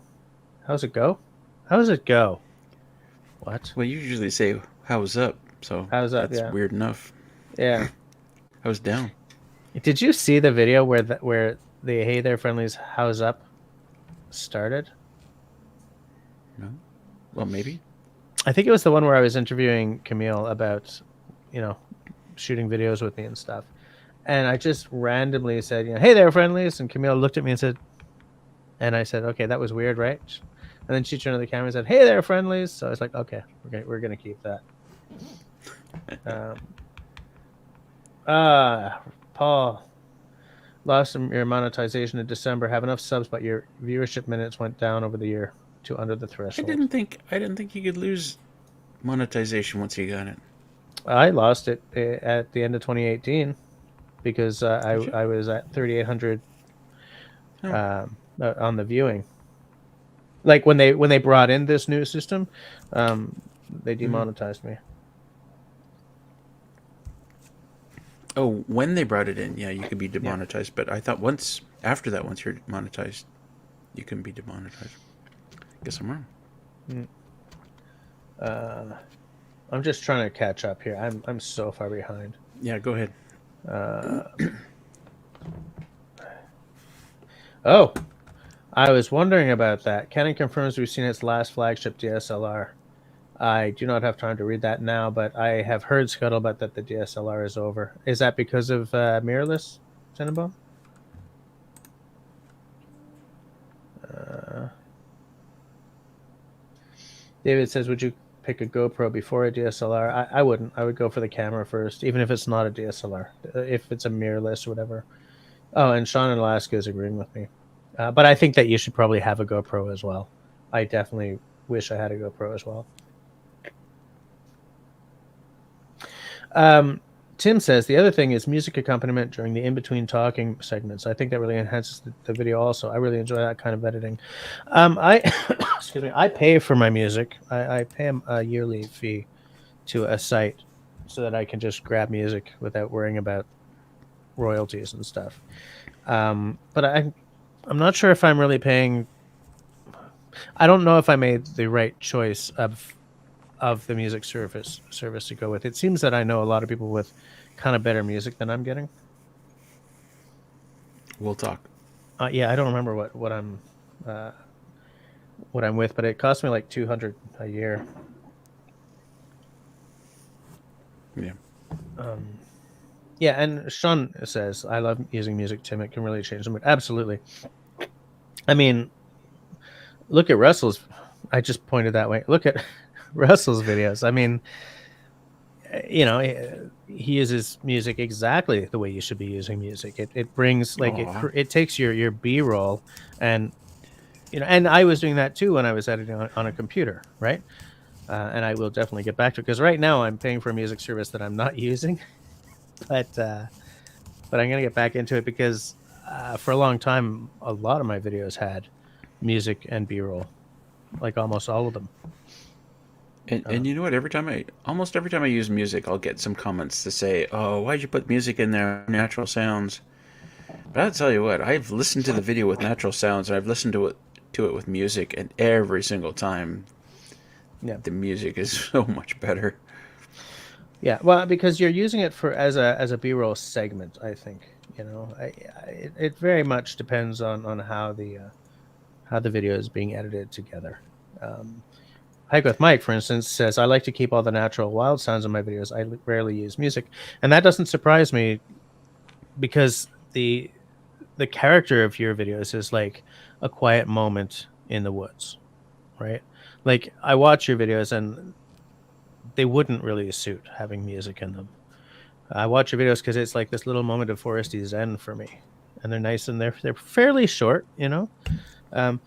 How's it go? How does it go? What? Well, you usually say how's up, so how's up? That's weird enough. Yeah. How's down? Did you see the video where the Hey There Friendlies how's up started? No. Well, maybe. I think it was the one where I was interviewing Camille about, shooting videos with me and stuff. And I just randomly said, hey there, friendlies. And Camille looked at me and said, and I said, okay, that was weird, right? And then she turned to the camera and said, hey there, friendlies. So I was like, okay, we're gonna keep that. Paul, lost your monetization in December. Have enough subs, but your viewership minutes went down over the year to under the threshold. I didn't think you could lose monetization once you got it. I lost it at the end of 2018 because I was at 3,800 on the viewing. Like when they brought in this new system, they demonetized me. Oh, when they brought it in, yeah, you could be demonetized. Yeah. But I thought once you're monetized, you can be demonetized. Guess I'm wrong. I'm just trying to catch up here. I'm so far behind. Yeah, go ahead. Oh, I was wondering about that. Canon confirms we've seen its last flagship DSLR. I do not have time to read that now, but I have heard scuttlebutt that the DSLR is over. Is that because of mirrorless, Tenenbaum? David says, would you pick a GoPro before a DSLR? I wouldn't. I would go for the camera first, even if it's not a DSLR, if it's a mirrorless or whatever. Oh, and Sean in Alaska is agreeing with me. But I think that you should probably have a GoPro as well. I definitely wish I had a GoPro as well. Tim says, the other thing is music accompaniment during the in-between talking segments. I think that really enhances the video also. I really enjoy that kind of editing. Excuse me, I pay for my music. I pay a yearly fee to a site so that I can just grab music without worrying about royalties and stuff. But I'm not sure if I'm really paying. I don't know if I made the right choice of of the music service to go with. It seems that I know a lot of people with kind of better music than I'm getting. We'll talk. Yeah, I don't remember what I'm with, but it cost me like $200 a year. Yeah. Yeah, and Sean says, I love using music, Tim. It can really change the mood. Absolutely. I mean, look at Russell's. I just pointed that way. Look at Russell's videos. I mean, you know, he uses music exactly the way you should be using music. It brings like it takes your B-roll, and you know, and I was doing that too when I was editing on a computer, right? And I will definitely get back to it because right now I'm paying for a music service that I'm not using, but I'm gonna get back into it because for a long time a lot of my videos had music and B-roll, like almost all of them. And you know what? Almost every time I use music, I'll get some comments to say, "Oh, why'd you put music in there? Natural sounds." But I'll tell you what, I've listened to the video with natural sounds, and I've listened to it with music, and every single time, yeah, the music is so much better. Yeah, well, because you're using it for as a B-roll segment, I think. You know, it very much depends on how the video is being edited together. Hike with Mike, for instance, says, I like to keep all the natural wild sounds in my videos. I rarely use music. And that doesn't surprise me because the character of your videos is like a quiet moment in the woods, right? Like I watch your videos and they wouldn't really suit having music in them. I watch your videos because it's like this little moment of foresty zen for me. And they're nice and they're fairly short, you know? I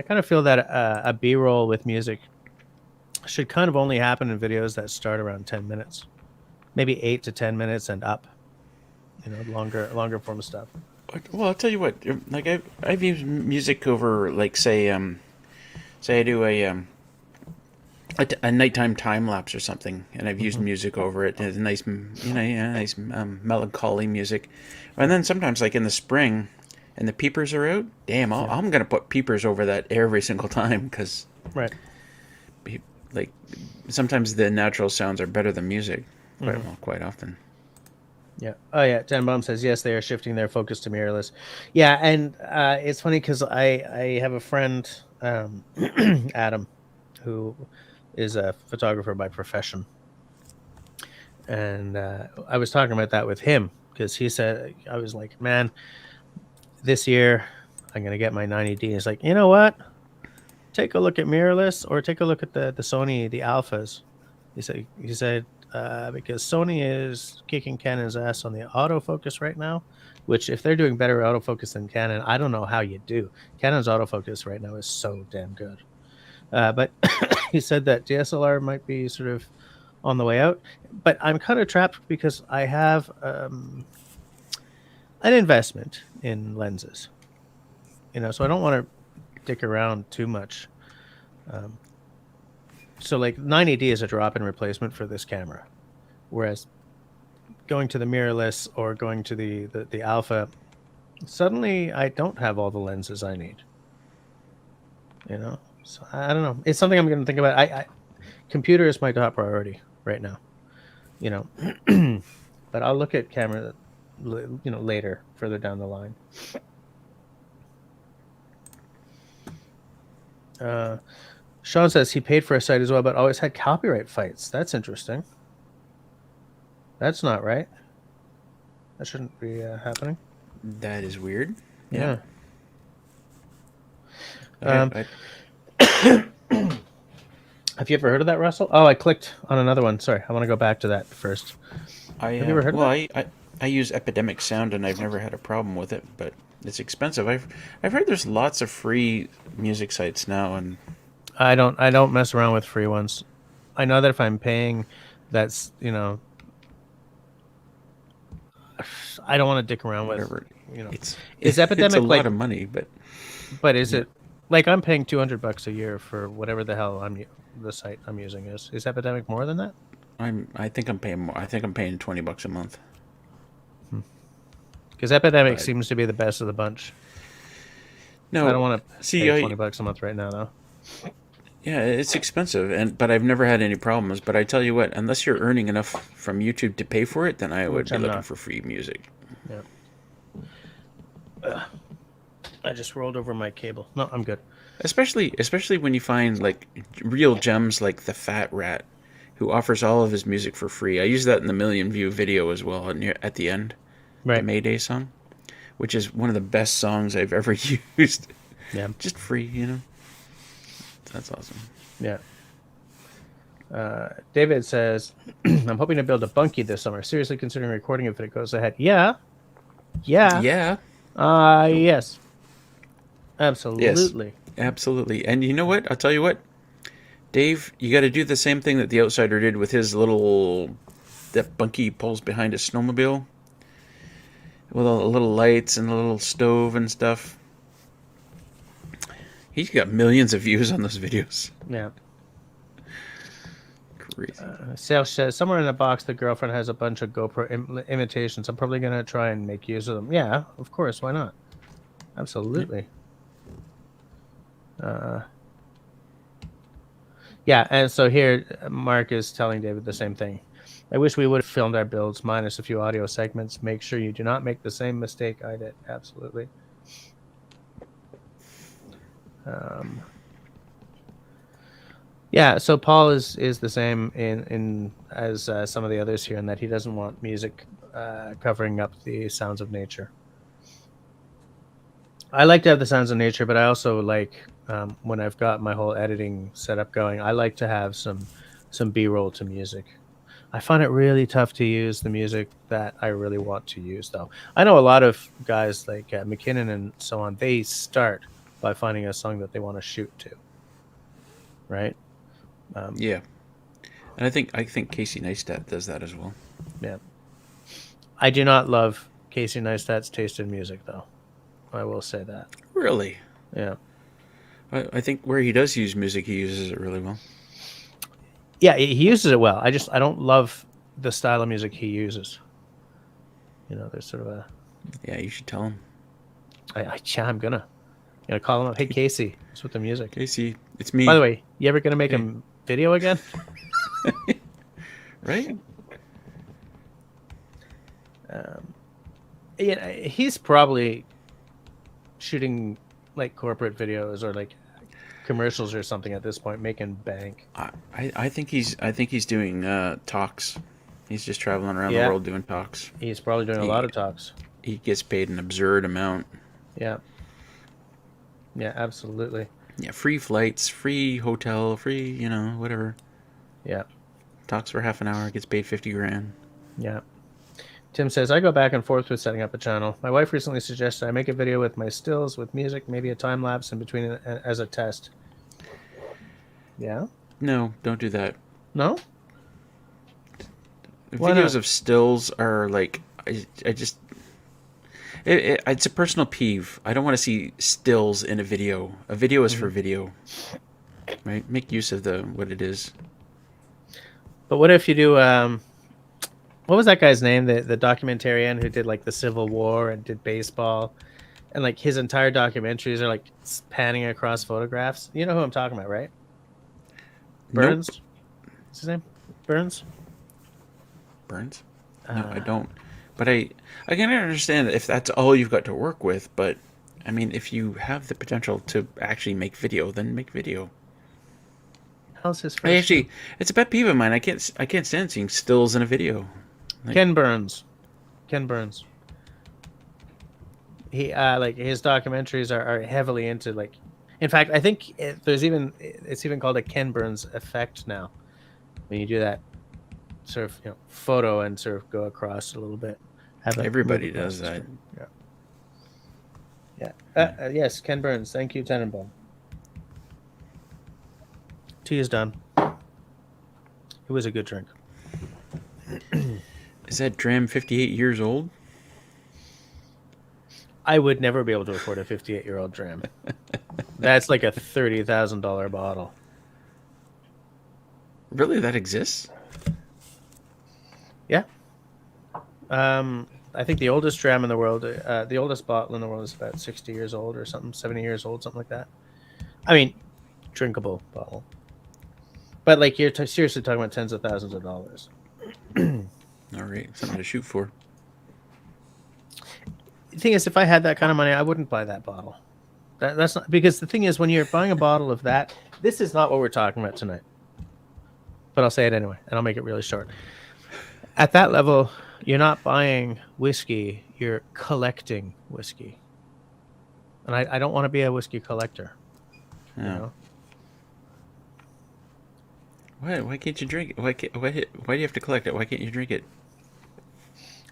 kind of feel that a B-roll with music should kind of only happen in videos that start around 10 minutes, maybe 8 to 10 minutes and up. You know, longer form stuff. Well, I'll tell you what. Like I've used music over, like say I do a nighttime time lapse or something, and I've used music over it. It's nice, nice melancholy music. And then sometimes, like in the spring, and the peepers are out. Damn, I'm gonna put peepers over that every single time because, right, like sometimes the natural sounds are better than music. Quite often. Yeah. Oh, yeah. Dan Baum says, yes, they are shifting their focus to mirrorless. Yeah. And it's funny because I have a friend, Adam, who is a photographer by profession. And I was talking about that with him because he said, I was like, man, this year I'm going to get my 90D. He's like, you know what? Take a look at mirrorless or take a look at the Sony, the Alphas. He said, because Sony is kicking Canon's ass on the autofocus right now, which if they're doing better autofocus than Canon, I don't know how you do. Canon's autofocus right now is so damn good. But he said that DSLR might be sort of on the way out, but I'm kind of trapped because I have an investment in lenses, you know, so I don't want to dick around too much. So like 90D is a drop-in replacement for this camera, whereas going to the mirrorless or going to the Alpha, suddenly I don't have all the lenses I need. You know, so I don't know. It's something I'm going to think about. I computer is my top priority right now. You know, but I'll look at camera, you know, later, further down the line. Sean says he paid for a site as well, but always had copyright fights. That's interesting. That's not right. That shouldn't be happening. That is weird. Yeah. I Have you ever heard of that, Russell? Oh, I clicked on another one. Sorry, I want to go back to that first. Have you ever heard of that? I use Epidemic Sound, and I've never had a problem with it, but it's expensive. I've heard there's lots of free music sites now, and I don't mess around with free ones. I know that if I'm paying, that's, you know, I don't want to dick around with. You know, is Epidemic it's a lot of money, but is it like I'm paying $200 a year for whatever the hell the site I'm using is? Is Epidemic more than that? I think I'm paying more. I think I'm paying $20 a month. Because Epidemic seems to be the best of the bunch. No, I don't want to pay $20 a month right now, though. Yeah, it's expensive, but I've never had any problems. But I tell you what, unless you're earning enough from YouTube to pay for it, then I would Which be I'm looking not. for free music. Yeah. I just rolled over my cable. No, I'm good. Especially when you find like real gems like the Fat Rat, who offers all of his music for free. I use that in the million view video as well at the end, the Right. Mayday song, which is one of the best songs I've ever used. Yeah. Just free, you know. That's awesome. Yeah. David says, I'm hoping to build a bunkie this summer. Seriously considering recording if it goes ahead. Yeah. Yeah. Yeah. Yes. Yes. Absolutely. Absolutely. And you know what? I'll tell you what, Dave, you got to do the same thing that the Outsider did with his little that bunkie pulls behind his snowmobile with all the little lights and the little stove and stuff. He's got millions of views on those videos. Yeah. Crazy. Sales says, somewhere in the box, the girlfriend has a bunch of GoPro imitations. I'm probably going to try and make use of them. Yeah, of course. Why not? Absolutely. Yeah, and so here, Mark is telling David the same thing. I wish we would have filmed our builds minus a few audio segments. Make sure you do not make the same mistake I did. Absolutely. Yeah, so Paul is the same in as some of the others here, in that he doesn't want music covering up the sounds of nature. I like to have the sounds of nature, but I also like when I've got my whole editing setup going, I like to have some B-roll to music. I find it really tough to use the music that I really want to use, though. I know a lot of guys like McKinnon and so on, they start by finding a song that they want to shoot to, right? Yeah. And I think Casey Neistat does that as well. Yeah. I do not love Casey Neistat's taste in music, though. I will say that. Really? Yeah. I think where he does use music, he uses it really well. Yeah, he uses it well. I don't love the style of music he uses. You know, there's sort of a... Yeah, you should tell him. I'm gonna call him up. Hey, Casey, what's with the music? Casey, it's me. By the way, you ever gonna make a video again? Right? Yeah, he's probably shooting like corporate videos or like commercials or something at this point, making bank. I think he's doing talks. He's just traveling around the world doing talks. He's probably doing a lot of talks. He gets paid an absurd amount. Yeah. Yeah, absolutely. Yeah, free flights, free hotel, free, whatever. Yeah. Talks for half an hour, gets paid $50,000. Yeah. Tim says, I go back and forth with setting up a channel. My wife recently suggested I make a video with my stills, with music, maybe a time lapse in between as a test. Yeah? No, don't do that. No? Videos of stills are like, I just... it's a personal peeve. I don't want to see stills in a video. A video is for video. Right? Make use of what it is. But what if you do... what was that guy's name? The documentarian who did like the Civil War and did baseball, and like his entire documentaries are like panning across photographs. You know who I'm talking about, right? Burns. Nope. What's his name? Burns. Burns? No, I don't. But I can understand if that's all you've got to work with. But I mean, if you have the potential to actually make video, then make video. How's his first name? It's a pet peeve of mine. I can't stand seeing stills in a video. Ken Burns. He like his documentaries are heavily into like. In fact, I think it's even called a Ken Burns effect now. When you do that sort of photo and sort of go across a little bit. Everybody does that. Yeah. Yes, Ken Burns. Thank you, Tenenbaum. Tea is done. It was a good drink. Is that dram 58 years old? I would never be able to afford a 58-year-old dram. That's like a $30,000 bottle. Really? That exists? Yeah. I think the oldest dram in the world, the oldest bottle in the world is about 60 years old or something, 70 years old, something like that. I mean, drinkable bottle. But like you're seriously talking about tens of thousands of dollars. All right, something to shoot for. The thing is, if I had that kind of money, I wouldn't buy that bottle. That's not, because the thing is, when you're buying a bottle of that, this is not what we're talking about tonight. But I'll say it anyway, and I'll make it really short. At that level, you're not buying whiskey, you're collecting whiskey. And I don't want to be a whiskey collector. Yeah. You know? Why can't you drink it? Why do you have to collect it? Why can't you drink it?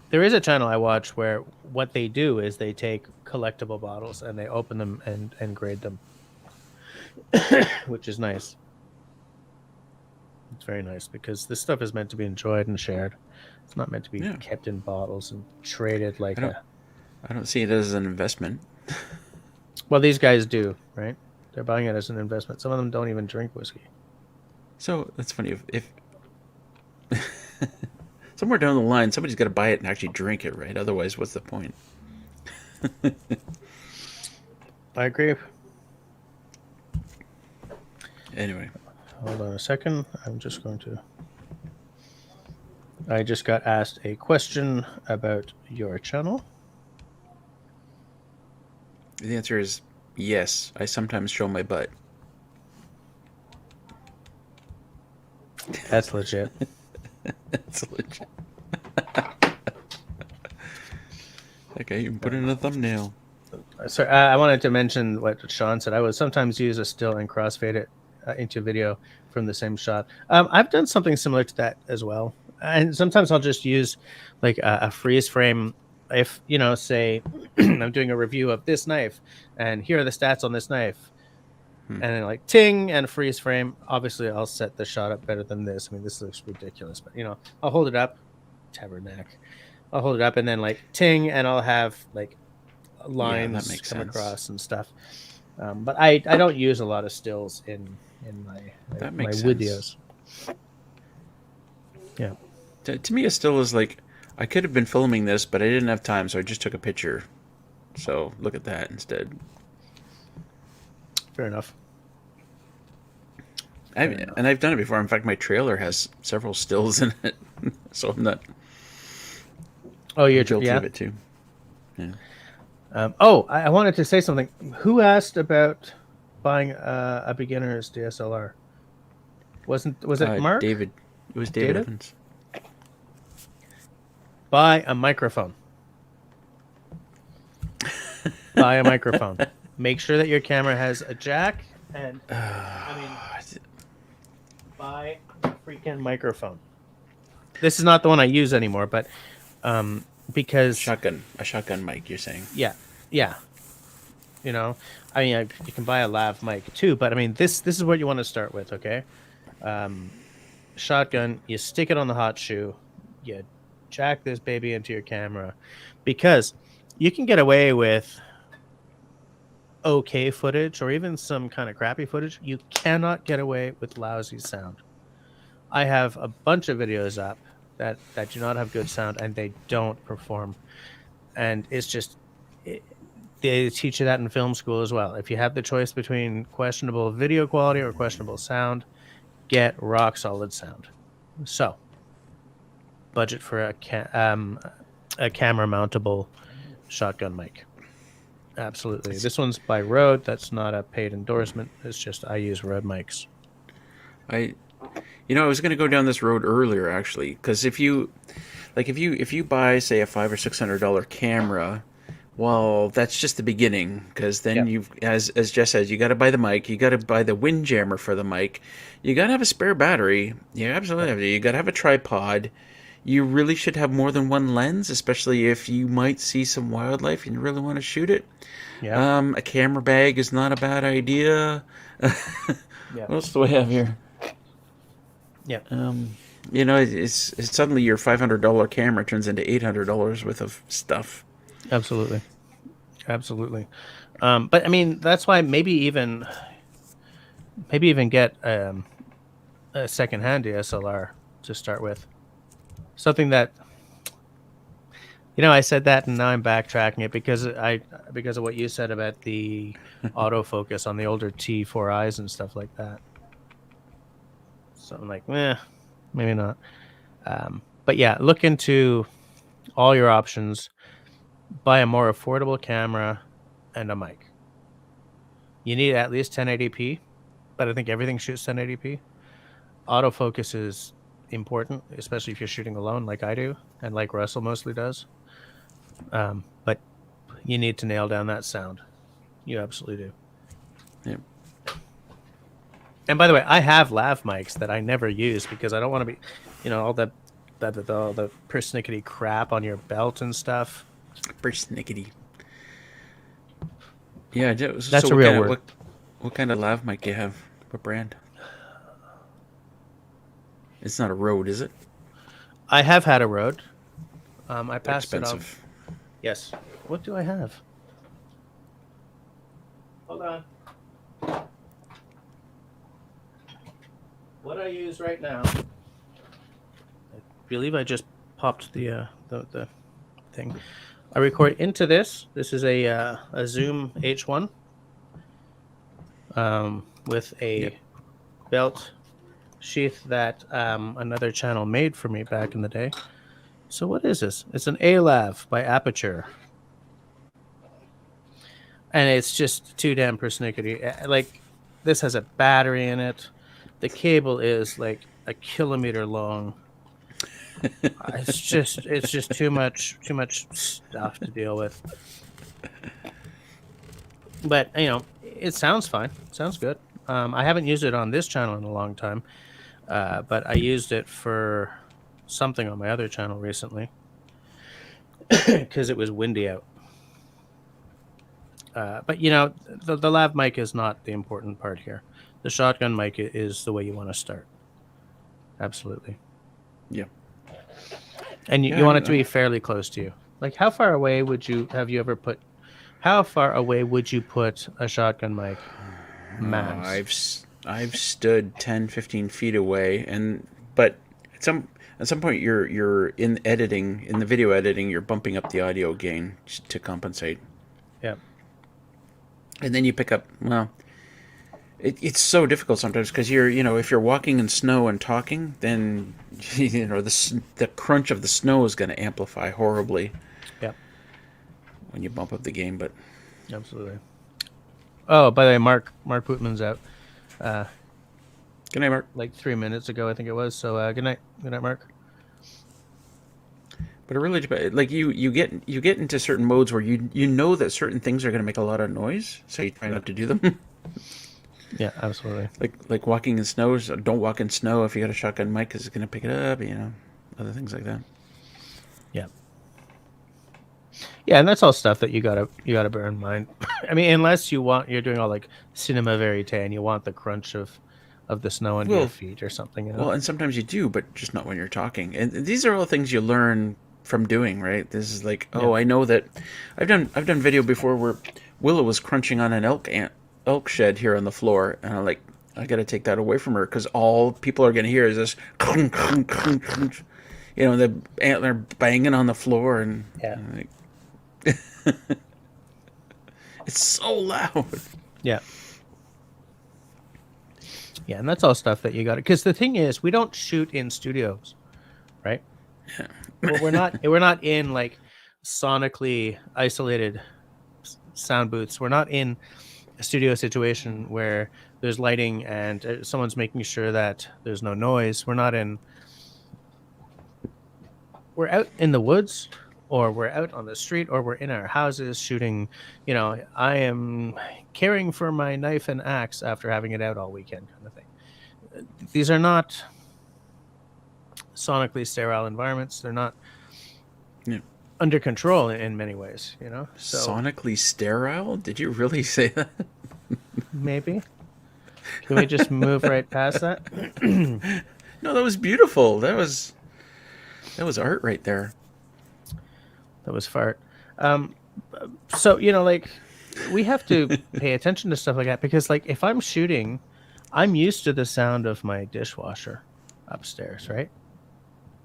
There is a channel I watch where what they do is they take collectible bottles and they open them and grade them, which is nice. It's very nice because this stuff is meant to be enjoyed and shared. It's not meant to be kept in bottles and traded like I don't see it as an investment. Well, these guys do, right? They're buying it as an investment. Some of them don't even drink whiskey. So that's funny. If somewhere down the line, somebody's got to buy it and actually drink it, right? Otherwise, what's the point? I agree. Anyway. Hold on a second. I just got asked a question about your channel. The answer is yes. I sometimes show my butt. That's legit. That's legit. Okay, you can put it in a thumbnail. Sorry, I wanted to mention what Sean said. I would sometimes use a still and crossfade it into video from the same shot. I've done something similar to that as well. And sometimes I'll just use like a freeze frame. If, say I'm doing a review of this knife and here are the stats on this knife. And then like ting and freeze frame. Obviously, I'll set the shot up better than this. I mean, this looks ridiculous, but I'll hold it up. Tabernacle. I'll hold it up and then like ting, and I'll have like lines come across and stuff. But I don't use a lot of stills in my videos. Yeah. To me, a still is like, I could have been filming this, but I didn't have time, so I just took a picture. So look at that instead. Fair enough. And I've done it before. In fact, my trailer has several stills in it, so I'm not. Oh, you're guilty of it too. Yeah. I wanted to say something. Who asked about buying a beginner's DSLR? Was it Mark? David. It was David Evans. Buy a microphone. Buy a microphone. Make sure that your camera has a jack and buy a freaking microphone. This is not the one I use anymore, but because a shotgun mic, you're saying? Yeah. You can buy a lav mic too, but I mean this is what you want to start with, okay? Shotgun, you stick it on the hot shoe, you jack this baby into your camera, because you can get away with okay footage or even some kind of crappy footage. You cannot get away with lousy sound. I have a bunch of videos up that do not have good sound and they don't perform, and it's just they teach you that in film school as well. If you have the choice between questionable video quality or questionable sound, get rock solid sound. So budget for a camera mountable shotgun mic. Absolutely. This one's by Rode. That's not a paid endorsement. It's just I use Rode mics. I was going to go down this road earlier actually, because if you buy say a $500 or $600 camera, well, that's just the beginning, because then you've, as Jess says, you got to buy the mic, you got to buy the windjammer for the mic, you got to have a spare battery, you absolutely have to. You got to have a tripod. You really should have more than one lens, especially if you might see some wildlife and you really want to shoot it. Yeah. A camera bag is not a bad idea. What else do I have here? Yeah. It's suddenly your $500 camera turns into $800 worth of stuff. Absolutely. But I mean, that's why maybe even get a secondhand DSLR to start with. Something that, I said that and now I'm backtracking it because of what you said about the autofocus on the older T4Is and stuff like that. So I'm like, maybe not. But yeah, look into all your options. Buy a more affordable camera and a mic. You need at least 1080p, but I think everything shoots 1080p. Autofocus is important, especially if you're shooting alone like I do and like Russell mostly does. But you need to nail down that sound. You absolutely do. Yeah. And by the way, I have lav mics that I never use because I don't want to be, all the persnickety crap on your belt and stuff. Persnickety. Yeah, That's a real word. What kind of lav mic do you have? What brand? It's not a Rode, is it? I have had a Rode. I passed Expensive. it on. Yes. What do I have? Hold on. What I use right now. I believe I just popped the thing. I record into this. This is a Zoom H1 with a belt sheath that another channel made for me back in the day. So what is this? It's an ALAV by Aperture. And it's just too damn persnickety. Like, this has a battery in it. The cable is like a kilometer long. It's just too much stuff to deal with. But it sounds fine. It sounds good. I haven't used it on this channel in a long time, but I used it for something on my other channel recently because it was windy out. But the lav mic is not the important part here. The shotgun mic is the way you want to start. Absolutely. Yeah. And you want it to be fairly close to you. Like, how far away would you put a shotgun mic max? I've stood 10, 15 feet away, but at some point you're in the video editing, you're bumping up the audio gain to compensate. Yeah. And then you pick up, it's so difficult sometimes because if you're walking in snow and talking, then the crunch of the snow is going to amplify horribly. Yeah. When you bump up the gain, but absolutely. Oh, by the way, Mark Putman's out. Good night, Mark. Like 3 minutes ago, I think it was. So good night, Mark. But it really, like you get into certain modes where you know that certain things are going to make a lot of noise, so you try not to do them. Yeah, absolutely. Like walking in snow. Don't walk in snow if you got a shotgun mic because it's going to pick it up. Other things like that. Yeah. Yeah, and that's all stuff that you gotta bear in mind. I mean, unless you're doing all like cinema verite and you want the crunch of the snow under your feet or something. Well, and sometimes you do, but just not when you're talking. And these are all things you learn from doing, right? This is like, I know that I've done video before where Willow was crunching on an elk shed here on the floor, and I'm like, I got to take that away from her because all people are going to hear is this, the antler banging on the floor, and like, it's so loud. Yeah. Yeah, and that's all stuff that you got. Because the thing is, we don't shoot in studios, right? Yeah. we're not in like sonically isolated sound booths. We're not in a studio situation where there's lighting and someone's making sure that there's no noise. We're out in the woods, or we're out on the street, or we're in our houses shooting. I am caring for my knife and axe after having it out all weekend, kind of thing. These are not sonically sterile environments. They're not under control in many ways, So, sonically sterile? Did you really say that? Maybe. Can we just move right past that? No, that was beautiful. That was art right there. That was fart. So, like, we have to pay attention to stuff like that because, like, if I'm shooting, I'm used to the sound of my dishwasher upstairs, right?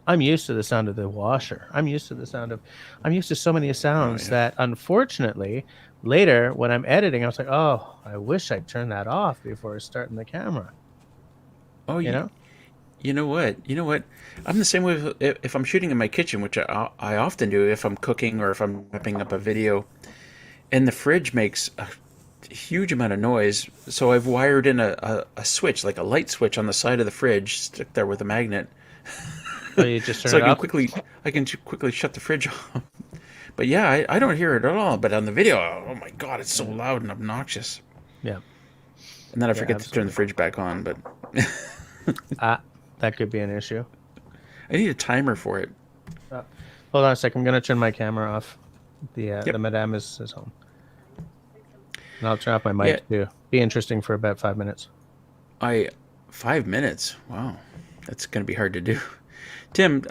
I'm used to the sound of the washer. I'm used to so many sounds that, unfortunately, later when I'm editing, I was like, oh, I wish I'd turned that off before starting the camera. Oh, You know? you know what? You know what? I'm the same way if I'm shooting in my kitchen, which I often do if I'm cooking or if I'm wrapping up a video, and the fridge makes a huge amount of noise. So I've wired in a switch, like a light switch on the side of the fridge, stuck there with a magnet. Oh, you just turn So it off? I can quickly shut the fridge off. But yeah, I don't hear it at all. But on the video, oh my god, it's so loud and obnoxious. Yeah. And then I forget to turn the fridge back on. But that could be an issue. I need a timer for it. Hold on a second. I'm going to turn my camera off. The madame is home. And I'll turn off my mic too. Be interesting for about 5 minutes. 5 minutes? Wow. That's going to be hard to do. Tim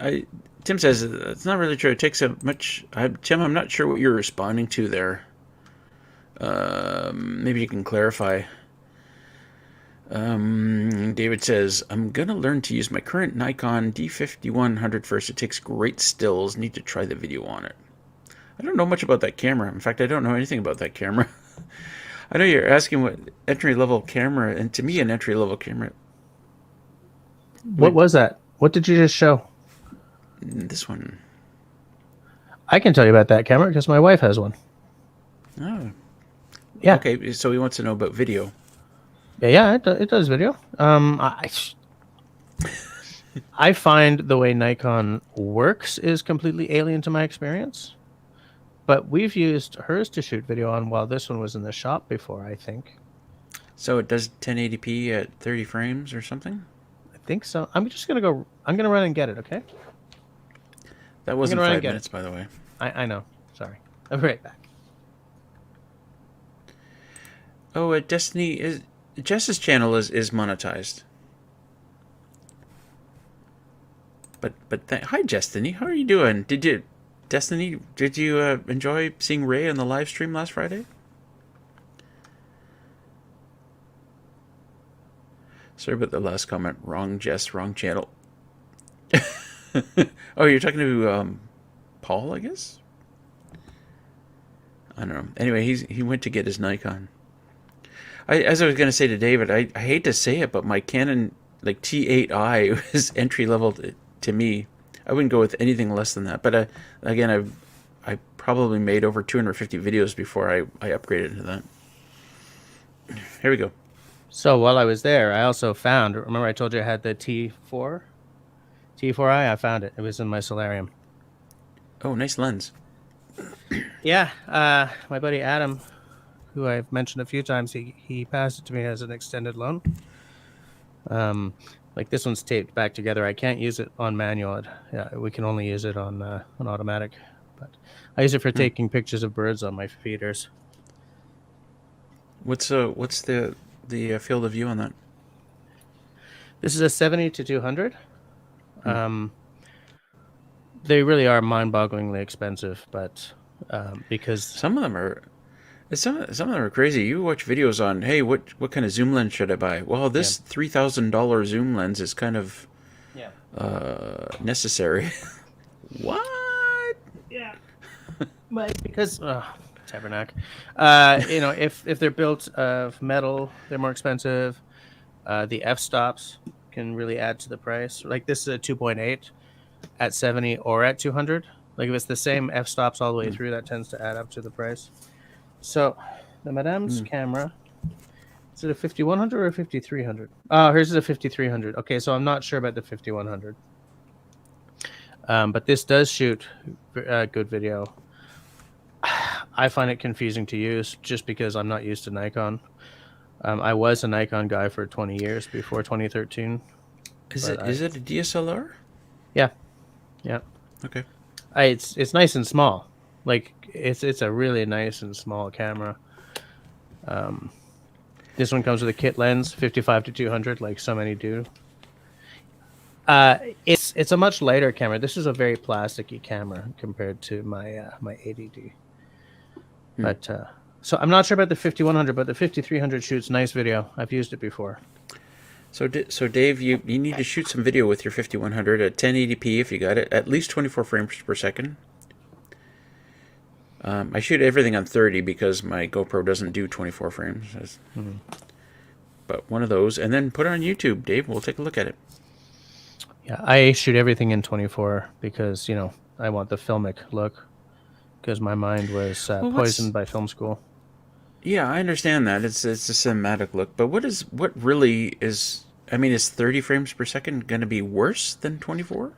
says it's not really true. It takes a much. Tim, I'm not sure what you're responding to there. Maybe you can clarify. David says, I'm going to learn to use my current Nikon D5100 first. It takes great stills. Need to try the video on it. I don't know much about that camera. In fact, I don't know anything about that camera. I know you're asking what entry-level camera, and to me, an entry-level camera... What was that? What did you just show? This one. I can tell you about that camera because my wife has one. Oh. Yeah. Okay, so he wants to know about video. Yeah, it does video. I find the way Nikon works is completely alien to my experience. But we've used hers to shoot video on while this one was in the shop before, I think. So it does 1080p at 30 frames or something? I think so. I'm just going to go... I'm going to run and get it, okay? That wasn't 5 minutes, by the way. I know. Sorry. I'll be right back. Oh, Destiny is... Jess's channel is monetized. But hi, Destiny. How are you doing? Did you enjoy seeing Ray on the live stream last Friday? Sorry about the last comment. Wrong Jess, wrong channel. Oh, you're talking to Paul, I guess? I don't know. Anyway, he went to get his Nikon. As I was going to say to David, I hate to say it, but my Canon like T8i is entry level to me. I wouldn't go with anything less than that. But again, I probably made over 250 videos before I upgraded to that. Here we go. So while I was there, I also found, remember I told you I had the T4i? I found it. It was in my solarium. Oh, nice lens. Yeah, my buddy Adam, who I've mentioned a few times, he passed it to me as an extended loan. Like this one's taped back together. I can't use it on manual. We can only use it on automatic. But I use it for taking pictures of birds on my feeders. What's the field of view on that? This is a 70 to 200. They really are mind-bogglingly expensive, but because some of them are crazy. You watch videos on, hey, what kind of zoom lens should I buy? Well, this $3,000 zoom lens is kind of necessary. What? Yeah. But because tabernacle, if they're built of metal, they're more expensive. The f-stops can really add to the price. Like this is a 2.8 at 70 or at 200. Like if it's the same f-stops all the way through, that tends to add up to the price. So the Madame's camera, is it a 5100 or a 5300? Oh, hers is a 5300. Okay, so I'm not sure about the 5100. But this does shoot good video. I find it confusing to use just because I'm not used to Nikon. I was a Nikon guy for 20 years before 2013. Is it a DSLR? Yeah. Okay. It's nice and small. Like it's a really nice and small camera. This one comes with a kit lens, 55 to 200, like so many do. It's a much lighter camera. This is a very plasticky camera compared to my my 80D. But so I'm not sure about the 5100, but the 5300 shoots nice video. I've used it before. So Dave, you need to shoot some video with your 5100 at 1080p if you got it, at least 24 frames per second. I shoot everything on 30 because my GoPro doesn't do 24 frames. But one of those, and then put it on YouTube, Dave. We'll take a look at it. Yeah, I shoot everything in 24 because, you know, I want the filmic look because my mind was poisoned by film school. Yeah, I understand that. It's a cinematic look, but what really is, I mean, is 30 frames per second going to be worse than 24?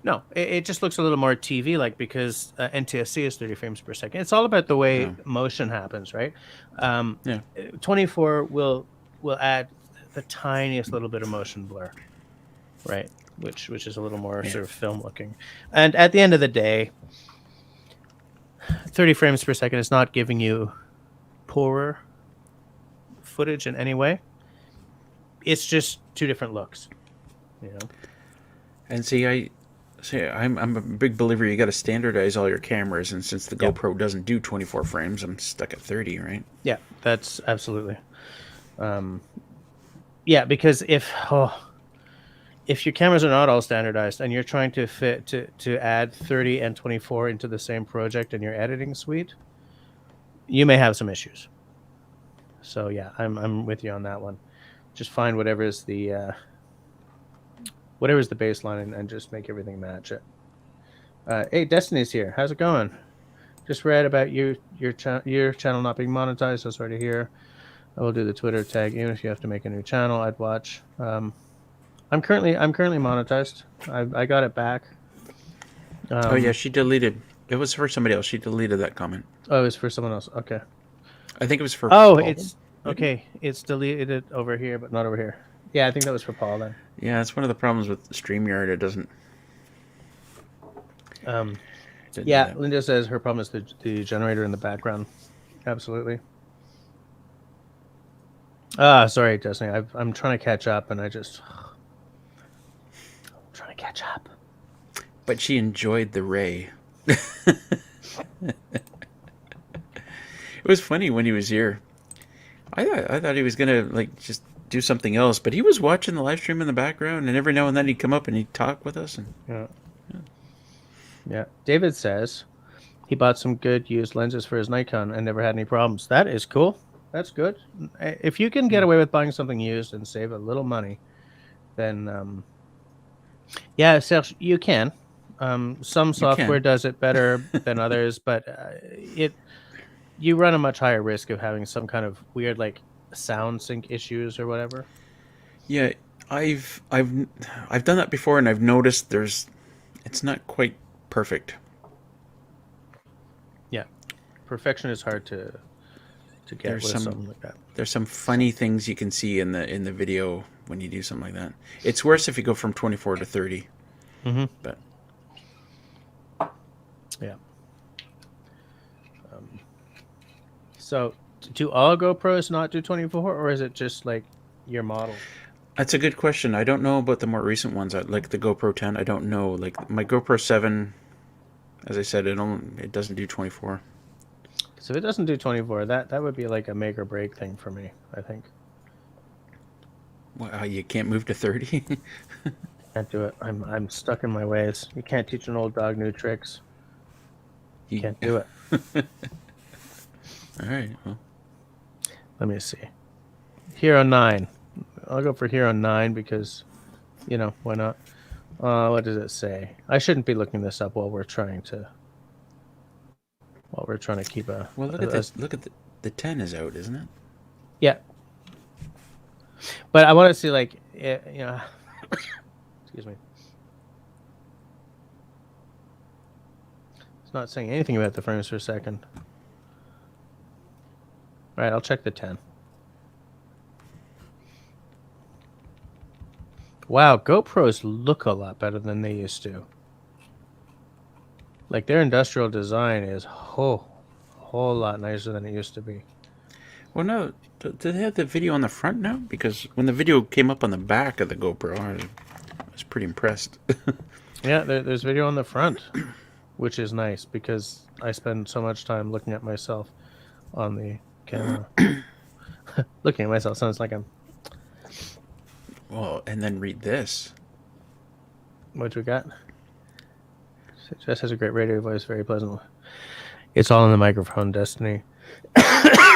No, it just looks a little more TV-like because NTSC is 30 frames per second. It's all about the way motion happens, right? 24 will add the tiniest little bit of motion blur, right? Which is a little more sort of film-looking. And at the end of the day, 30 frames per second is not giving you poorer footage in any way. It's just two different looks, you know. And I'm a big believer you got to standardize all your cameras, and since the GoPro doesn't do 24 frames, I'm stuck at 30, right? Yeah, that's absolutely. Yeah, because if your cameras are not all standardized and you're trying to fit to add 30 and 24 into the same project in your editing suite, you may have some issues. So yeah, I'm with you on that one. Just find whatever is the baseline and just make everything match it. Hey, Destiny's here. How's it going? Just read about your channel not being monetized. So sorry to hear. I will do the Twitter tag. Even if you have to make a new channel, I'd watch. I'm currently monetized. I got it back. Oh yeah, she deleted. It was for somebody else. She deleted that comment. Oh, it was for someone else. Okay. I think it was for. Oh, Paul. it's okay. It's deleted over here, but not over here. Yeah, I think that was for Paul then. Yeah, it's one of the problems with StreamYard. It doesn't. Yeah, Linda says her problem is the generator in the background. Absolutely. Sorry, Destiny. I'm trying to catch up, and I'm trying to catch up. But she enjoyed the Ray. It was funny when he was here. I thought he was gonna just do something else, but he was watching the live stream in the background, and every now and then he'd come up and he'd talk with us. And yeah. David says he bought some good used lenses for his Nikon and never had any problems. That is cool. That's good. If you can get away with buying something used and save a little money, then yeah, Serge, you can. Some software does it better than others, but you run a much higher risk of having some kind of weird sound sync issues or whatever. Yeah, I've done that before, and I've noticed it's not quite perfect. Yeah, perfection is hard to get with something like that. There's some funny things you can see in the video when you do something like that. It's worse if you go from 24 to 30. Mm-hmm. But yeah. So, do all GoPros not do 24, or is it just your model? That's a good question. I don't know about the more recent ones. Like the GoPro 10, I don't know. Like my GoPro 7, as I said, it doesn't do 24. So if it doesn't do 24, that would be like a make or break thing for me, I think. Wow, you can't move to 30? Can't do it. I'm stuck in my ways. You can't teach an old dog new tricks. You can't do it. All right. Well. Let me see. Hero 9. I'll go for Hero 9 because, why not? What does it say? I shouldn't be looking this up while we're trying to keep a... Well, look at this. Look at the 10 is out, isn't it? Yeah. But I want to see, excuse me. It's not saying anything about the frames per second. All right, I'll check the 10. Wow, GoPros look a lot better than they used to. Their industrial design is a whole lot nicer than it used to be. Well, no, do they have the video on the front now? Because when the video came up on the back of the GoPro, I was pretty impressed. Yeah, there's video on the front, which is nice because I spend so much time looking at myself on the camera. Looking at myself sounds like I'm Well, and then read this. What we got? Jess has a great radio voice, very pleasant. It's all in the microphone, Destiny.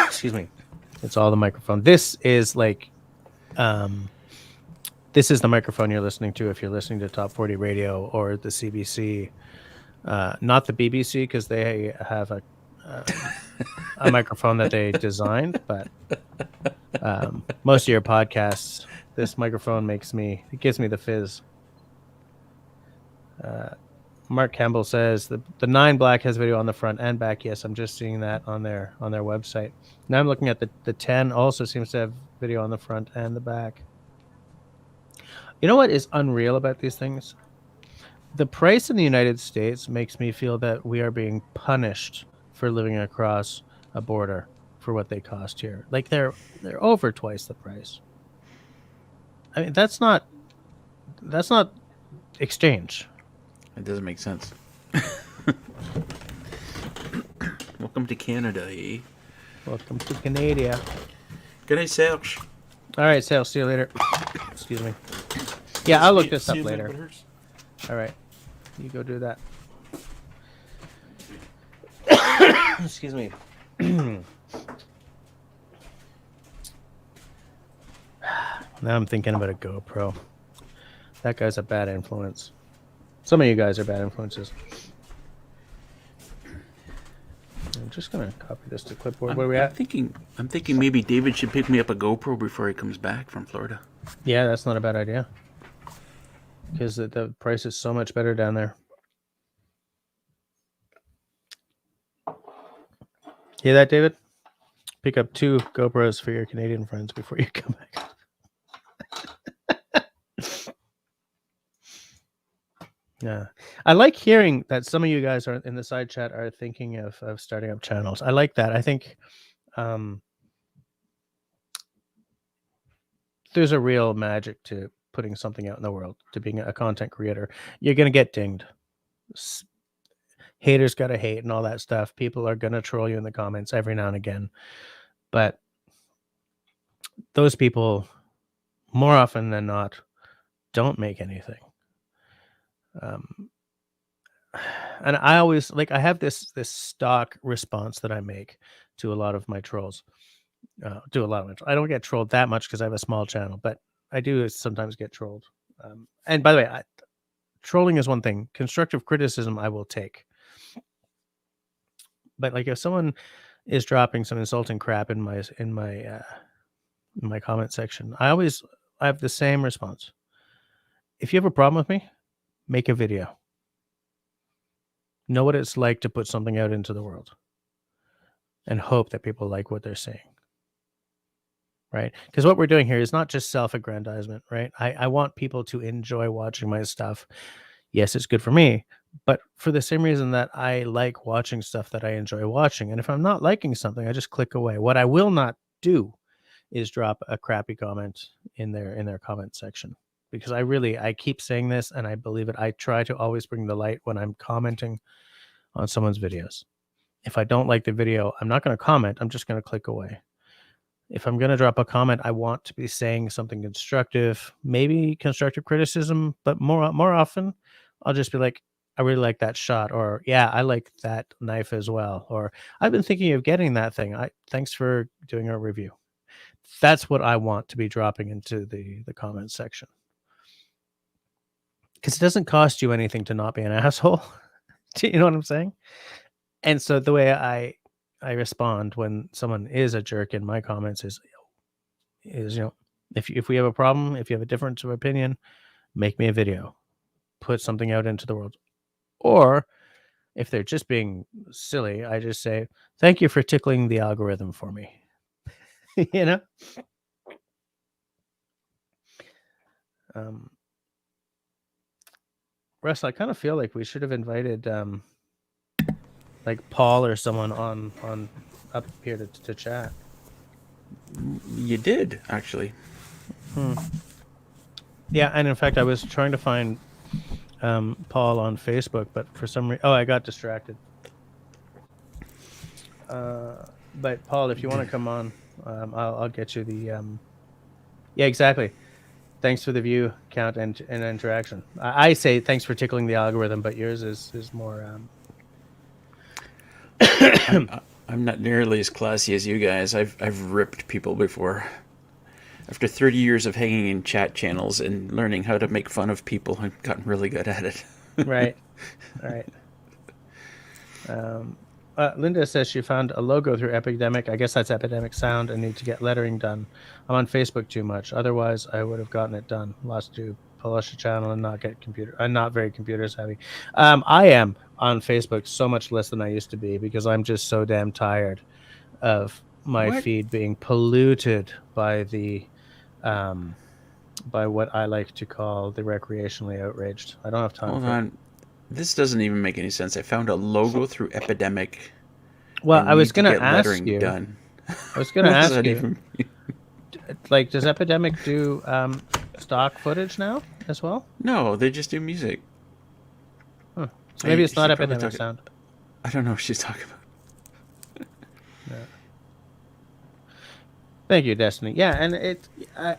Excuse me. It's all the microphone. This is like, this is the microphone you're listening to if you're listening to Top 40 Radio or the CBC, not the BBC, because they have a microphone that they designed. But most of your podcasts, this microphone it gives me the fizz. Mark Campbell says the 9 Black has video on the front and back. Yes, I'm just seeing that on their website. Now I'm looking at the 10, also seems to have video on the front and the back. You know what is unreal about these things? The price in the United States makes me feel that we are being punished for living across a border for what they cost here. Like they're over twice the price. I mean, that's not exchange. It doesn't make sense. Welcome to Canada, eh? Welcome to Canada. Good night, Serge. All right, Sal. See you later. Excuse me. Yeah, I'll look this up later. All right. You go do that. Excuse me. Now I'm thinking about a GoPro. That guy's a bad influence. Some of you guys are bad influences. I'm just gonna copy this to clipboard. Where are we at? I'm thinking maybe David should pick me up a GoPro before he comes back from Florida. Yeah, that's not a bad idea. Because the price is so much better down there. Hear that, David? Pick up 2 GoPros for your Canadian friends before you come back. Yeah, I like hearing that some of you guys are in the side chat are thinking of starting up channels. I like that. I think there's a real magic to putting something out in the world, to being a content creator. You're gonna get dinged. Haters gotta hate and all that stuff. People are gonna troll you in the comments every now and again, but those people, more often than not, don't make anything. And I always I have this stock response that I make to a lot of my trolls. I don't get trolled that much because I have a small channel, but I do sometimes get trolled. And by the way, trolling is one thing. Constructive criticism I will take. But like if someone is dropping some insulting crap in my comment section, I have the same response. If you have a problem with me, make a video. Know what it's like to put something out into the world and hope that people like what they're saying. Right? Because what we're doing here is not just self-aggrandizement, right? I want people to enjoy watching my stuff. Yes, it's good for me, but for the same reason that I like watching stuff that I enjoy watching. And if I'm not liking something, I just click away. What I will not do is drop a crappy comment in their comment section, because I keep saying this and I believe it. I try to always bring the light when I'm commenting on someone's videos. If I don't like the video, I'm not going to comment. I'm just going to click away. If I'm going to drop a comment, I want to be saying something constructive, maybe constructive criticism, but more often I'll just be like, I really like that shot, or yeah, I like that knife as well, or I've been thinking of getting that thing. Thanks for doing a review. That's what I want to be dropping into the comment section. Because it doesn't cost you anything to not be an asshole. Do you know what I'm saying? And so the way I respond when someone is a jerk in my comments is if we have a problem, if you have a difference of opinion, make me a video, put something out into the world. Or if they're just being silly, I just say, thank you for tickling the algorithm for me. You know? Russ, I kind of feel like we should have invited like Paul or someone on up here to chat. You did, actually. Yeah, and in fact, I was trying to find Paul on Facebook, but for some reason, I got distracted. But Paul, if you want to come on, I'll get you the. Yeah, exactly. thanks for the view count and interaction. I say thanks for tickling the algorithm, but yours is more. I'm not nearly as classy as you guys. I've ripped people before. After 30 years of hanging in chat channels and learning how to make fun of people, I've gotten really good at it. Right. Linda says she found a logo through Epidemic. I guess that's Epidemic Sound, and need to get lettering done. I'm on Facebook too much. Otherwise, I would have gotten it done. Lost to polish the channel and not get computer. I'm not very computer savvy. I am on Facebook so much less than I used to be because I'm just so damn tired of my feed being polluted by the by what I like to call the recreationally outraged. I don't have time. Hold on. This doesn't even make any sense. I found a logo through Epidemic. Well, I was going to ask you. Done. I was going to ask you. Like, does Epidemic do stock footage now as well? No, they just do music. Huh. So maybe it's not Epidemic Sound. I don't know what she's talking about. Yeah. Thank you, Destiny. Yeah, and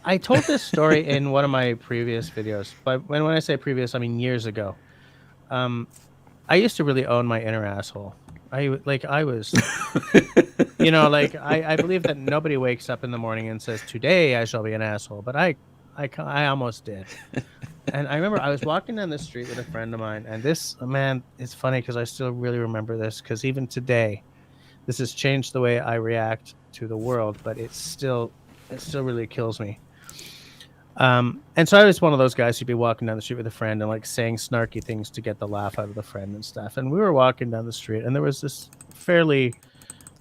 I told this story in one of my previous videos, but when I say previous, I mean years ago. I used to really own my inner asshole. I was, you know, like I believe that nobody wakes up in the morning and says, "Today I shall be an asshole," but I almost did. And I remember I was walking down the street with a friend of mine, and this, man, it's funny because I still really remember this, because even today, this has changed the way I react to the world, but it still really kills me. And so I was one of those guys who'd be walking down the street with a friend and like saying snarky things to get the laugh out of the friend and stuff. And we were walking down the street, and there was this fairly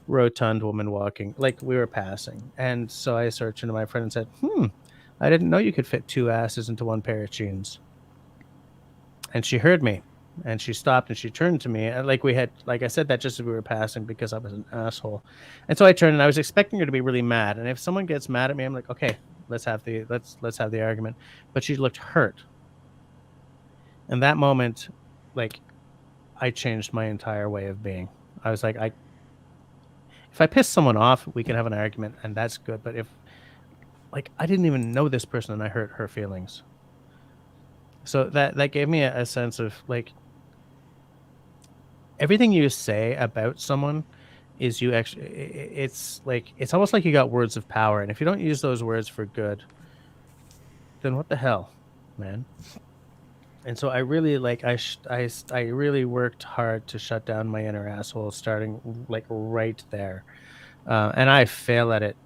rotund woman walking, like we were passing. And so I searched into my friend and said, I didn't know you could fit two asses into one pair of jeans. And she heard me, and she stopped, and she turned to me, and like I said that just as we were passing because I was an asshole. And so I turned, and I was expecting her to be really mad. And if someone gets mad at me, I'm like, okay, let's have the argument. But she looked hurt. And that moment, like, I changed my entire way of being. I was like, if I piss someone off, we can have an argument, and that's good. But if, like, I didn't even know this person and I hurt her feelings. So that gave me a sense of, like, everything you say about someone is you actually, it's almost like you got words of power. And if you don't use those words for good, then what the hell, man? And so I really, like, I really worked hard to shut down my inner asshole, starting like right there. And I fail at it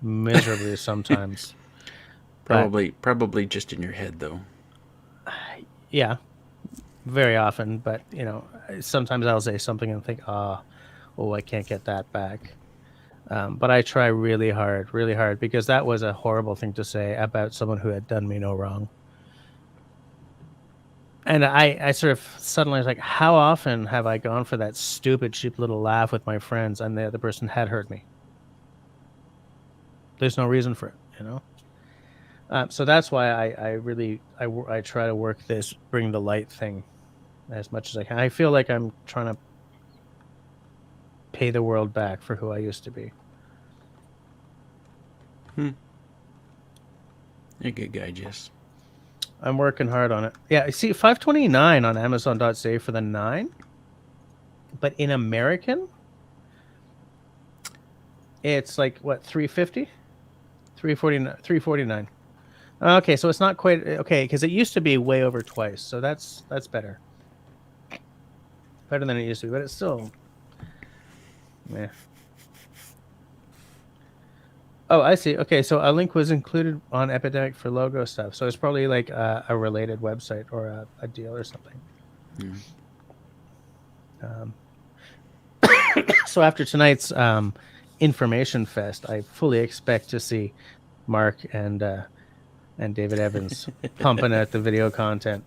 miserably sometimes. Probably just in your head, though. Yeah, very often. But, you know, sometimes I'll say something and think, oh, I can't get that back. But I try really hard, because that was a horrible thing to say about someone who had done me no wrong. And I sort of suddenly was like, how often have I gone for that stupid, cheap little laugh with my friends and the other person had hurt me? There's no reason for it, you know? So that's why I try to work this bring the light thing as much as I can. I feel like I'm trying to pay the world back for who I used to be. You're a good guy, Jess. I'm working hard on it. Yeah, see, $5.29 on Amazon.ca for the 9, but in American, it's like what, $3.50, $3.49. Okay, so it's not quite okay, because it used to be way over twice, so that's better than it used to be, but it's still, yeah. Oh, I see. Okay, so a link was included on Epidemic for logo stuff. So it's probably like a related website or a deal or something. So after tonight's information fest, I fully expect to see Mark and David Evans pumping out the video content.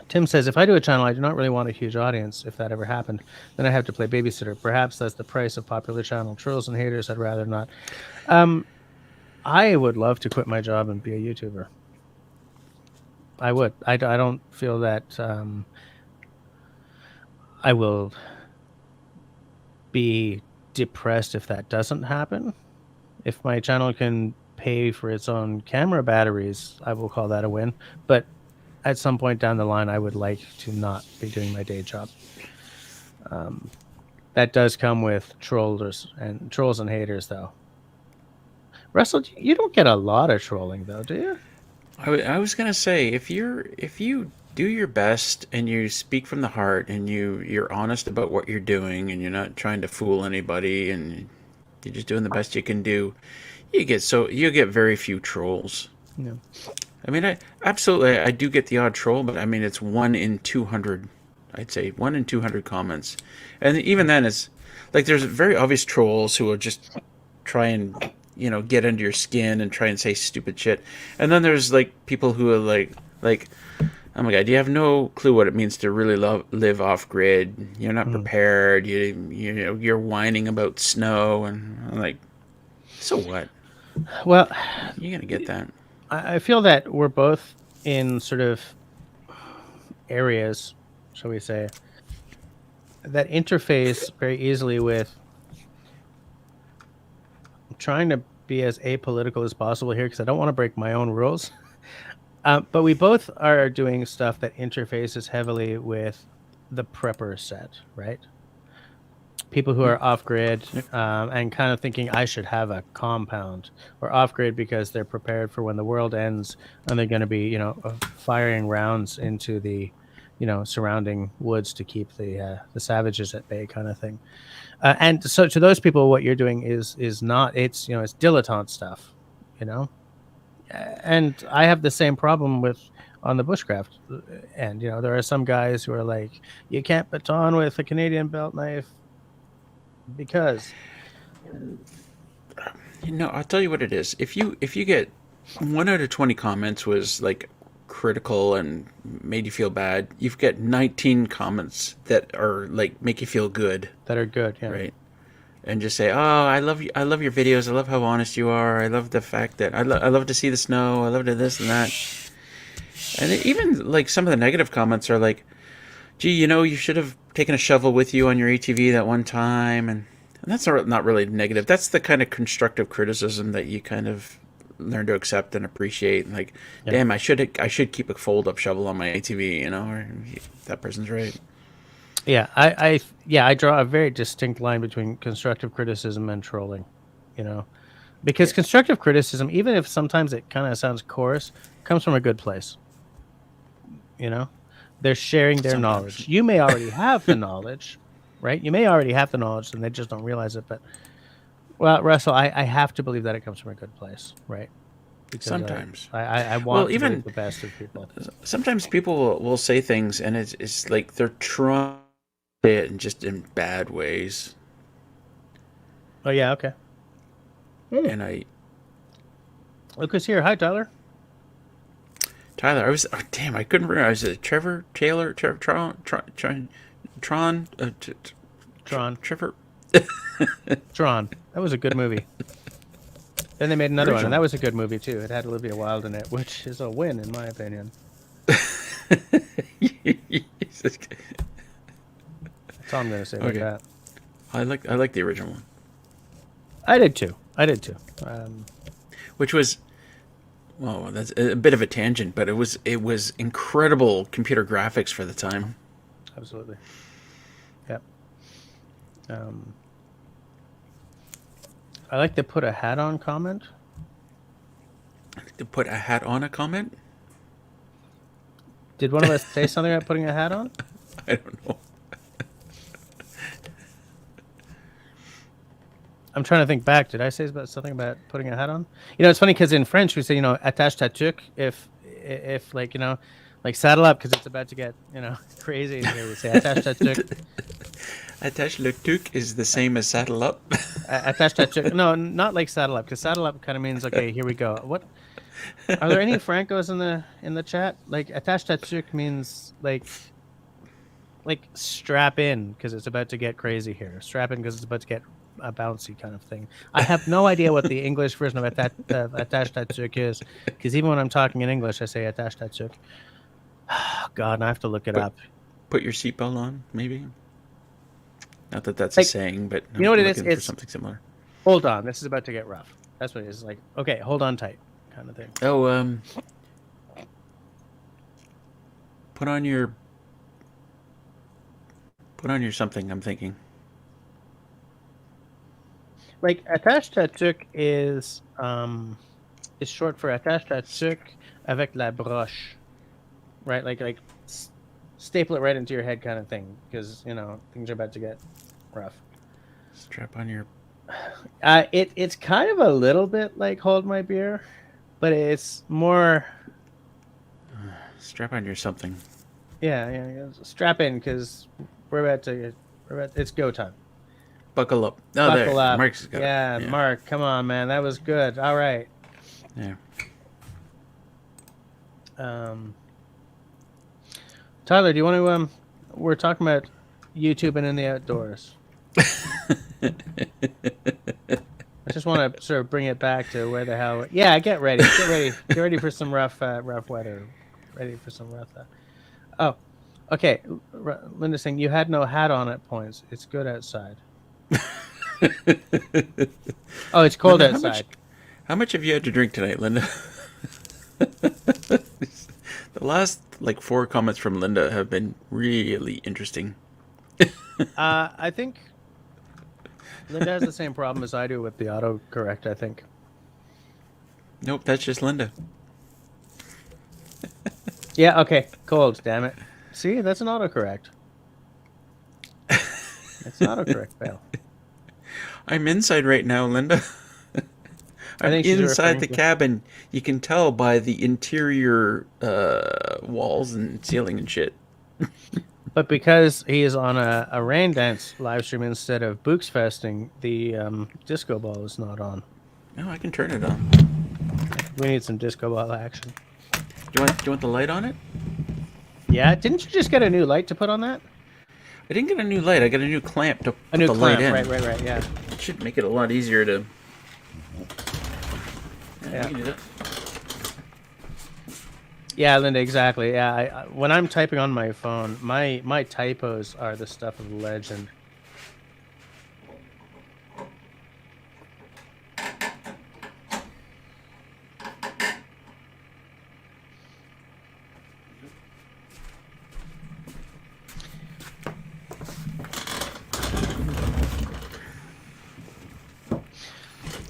Tim says, if I do a channel, I do not really want a huge audience. If that ever happened, then I have to play babysitter. Perhaps that's the price of popular channel. Trolls and haters, I'd rather not. I would love to quit my job and be a YouTuber. I would. I don't feel that I will be depressed if that doesn't happen. If my channel can pay for its own camera batteries, I will call that a win. But at some point down the line, I would like to not be doing my day job. That does come with trolls and haters, though. Russell, you don't get a lot of trolling, though, do you? I was gonna say, if you do your best and you speak from the heart and you're honest about what you're doing and you're not trying to fool anybody and you're just doing the best you can do, you get very few trolls. Yeah. I mean, I do get the odd troll, but I mean it's 1 in 200. I'd say 1 in 200 comments, and even then it's like there's very obvious trolls who will just try and get under your skin and try and say stupid shit, and then there's like people who are like oh my god, you have no clue what it means to really live off grid. You're not prepared. You're whining about snow, and I'm like, so what? Well, you're gonna get that. I feel that we're both in sort of areas, shall we say, that interface very easily with trying to be as apolitical as possible here, because I don't want to break my own rules. But we both are doing stuff that interfaces heavily with the prepper set, right? People who are off-grid and kind of thinking I should have a compound, or off-grid because they're prepared for when the world ends and they're going to be, firing rounds into the, surrounding woods to keep the savages at bay, kind of thing. And so to those people, what you're doing is not, it's dilettante stuff, and I have the same problem on the bushcraft. And, there are some guys who are like, you can't baton with a Canadian belt knife because. I'll tell you what it is. If you get 1 out of 20 comments was like critical and made you feel bad, you've got 19 comments that are like make you feel good. That are good, yeah. Right. And just say, "Oh, I love you. I love your videos. I love how honest you are. I love the fact that I love to see the snow. I love to this and that." And even like some of the negative comments are like, "Gee, you should have taken a shovel with you on your ATV that one time." And that's not really negative. That's the kind of constructive criticism that you kind of learn to accept and appreciate. And like, damn, I should keep a fold up shovel on my ATV. Or that person's right. Yeah, I draw a very distinct line between constructive criticism and trolling, because constructive criticism, even if sometimes it kind of sounds coarse, comes from a good place. They're sharing their knowledge. You may already have the knowledge, right? You may already have the knowledge and they just don't realize it. But, well, Russell, I have to believe that it comes from a good place, right? Because sometimes I want to believe the best of people. Sometimes people will say things and it's like they're trying it and just in bad ways. Oh yeah, okay. And look who's here. Hi, Tyler. Tyler, I couldn't remember. Was it Trevor Taylor? Tron. Trevor. Tron. That was a good movie. Then they made another one, and that was a good movie too. It had Olivia Wilde in it, which is a win in my opinion. That's all I'm gonna say about that. I like the original one. I did too. Which was, well, that's a bit of a tangent, but it was incredible computer graphics for the time. Absolutely. Yep. I like to put a hat on comment. To put a hat on a comment? Did one of us say something about putting a hat on? I don't know. I'm trying to think back. Did I say something about putting a hat on? It's funny because in French we say, attache ta tuque if like, like saddle up because it's about to get, crazy. Here we say attache ta tuque. Attache le tuque is the same as saddle up. Attache ta tuque. No, not like saddle up, because saddle up kind of means okay, here we go. What? Are there any Francos in the chat? Like attache ta tuque means like strap in because it's about to get crazy here. Strap in because it's about to get a bouncy kind of thing. I have no idea what the English version of attache ta tuque is, because even when I'm talking in English, I say attache ta tuque. Oh, God, and I have to look it up. Put your seatbelt on, maybe. Not that that's a saying, but you know what it is? It's something similar. Hold on, this is about to get rough. That's what it is. Like, okay, hold on tight, kind of thing. Oh, put on your something. I'm thinking. Like attache tatouk is short for attache tatouk avec la broche, right? Like staple it right into your head, kind of thing, because you know things are about to get rough. Strap on your. It's kind of a little bit like hold my beer, but it's more. Strap on your something. Yeah. Strap in because it's go time. Buckle up. Oh, Buckle there. up. Mark's got yeah, it. Yeah, Mark, come on, man, that was good. All right. Yeah. Tyler, do you want to? We're talking about YouTube and in the outdoors. I just want to sort of bring it back to where the hell. Yeah, get ready for some rough weather. Ready for some rough. Oh, okay. Linda's saying you had no hat on at points. It's good outside. Oh, it's cold Linda, outside. How much have you had to drink tonight, Linda? The last 4 comments from Linda have been really interesting. I think Linda has the same problem as I do with the autocorrect, I think. Nope, that's just Linda. Yeah, okay. Cold, damn it. See, that's an autocorrect. It's an autocorrect fail. I'm inside right now, Linda. I'm inside the cabin. You can tell by the interior walls and ceiling and shit. But because he is on a rain dance live stream instead of Books Festing, the disco ball is not on. No, I can turn it on. We need some disco ball action. Do you want the light on it? Yeah, didn't you just get a new light to put on that? I didn't get a new light. I got a new clamp to put the light in. Right, yeah. It should make it a lot easier to... Yeah. Yeah, Linda, exactly. Yeah, when I'm typing on my phone, my typos are the stuff of legend.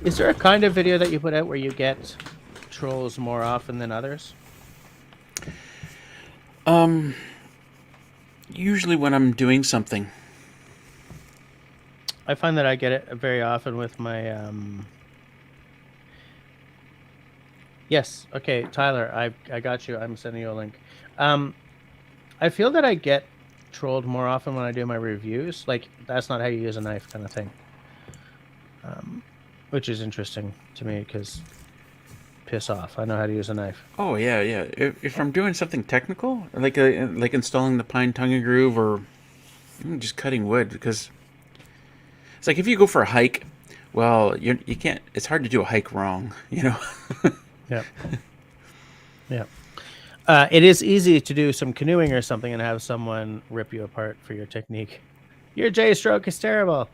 Is there a kind of video that you put out where you get trolls more often than others? Usually when I'm doing something. I find that I get it very often with my Yes, okay, Tyler, I got you. I'm sending you a link. I feel that I get trolled more often when I do my reviews. Like, that's not how you use a knife kind of thing. Which is interesting to me because piss off. I know how to use a knife. Oh yeah. If I'm doing something technical, like installing the pine tongue and groove, or even just cutting wood, because it's like if you go for a hike, well, you can't. It's hard to do a hike wrong, you know. Yeah. It is easy to do some canoeing or something and have someone rip you apart for your technique. Your J stroke is terrible.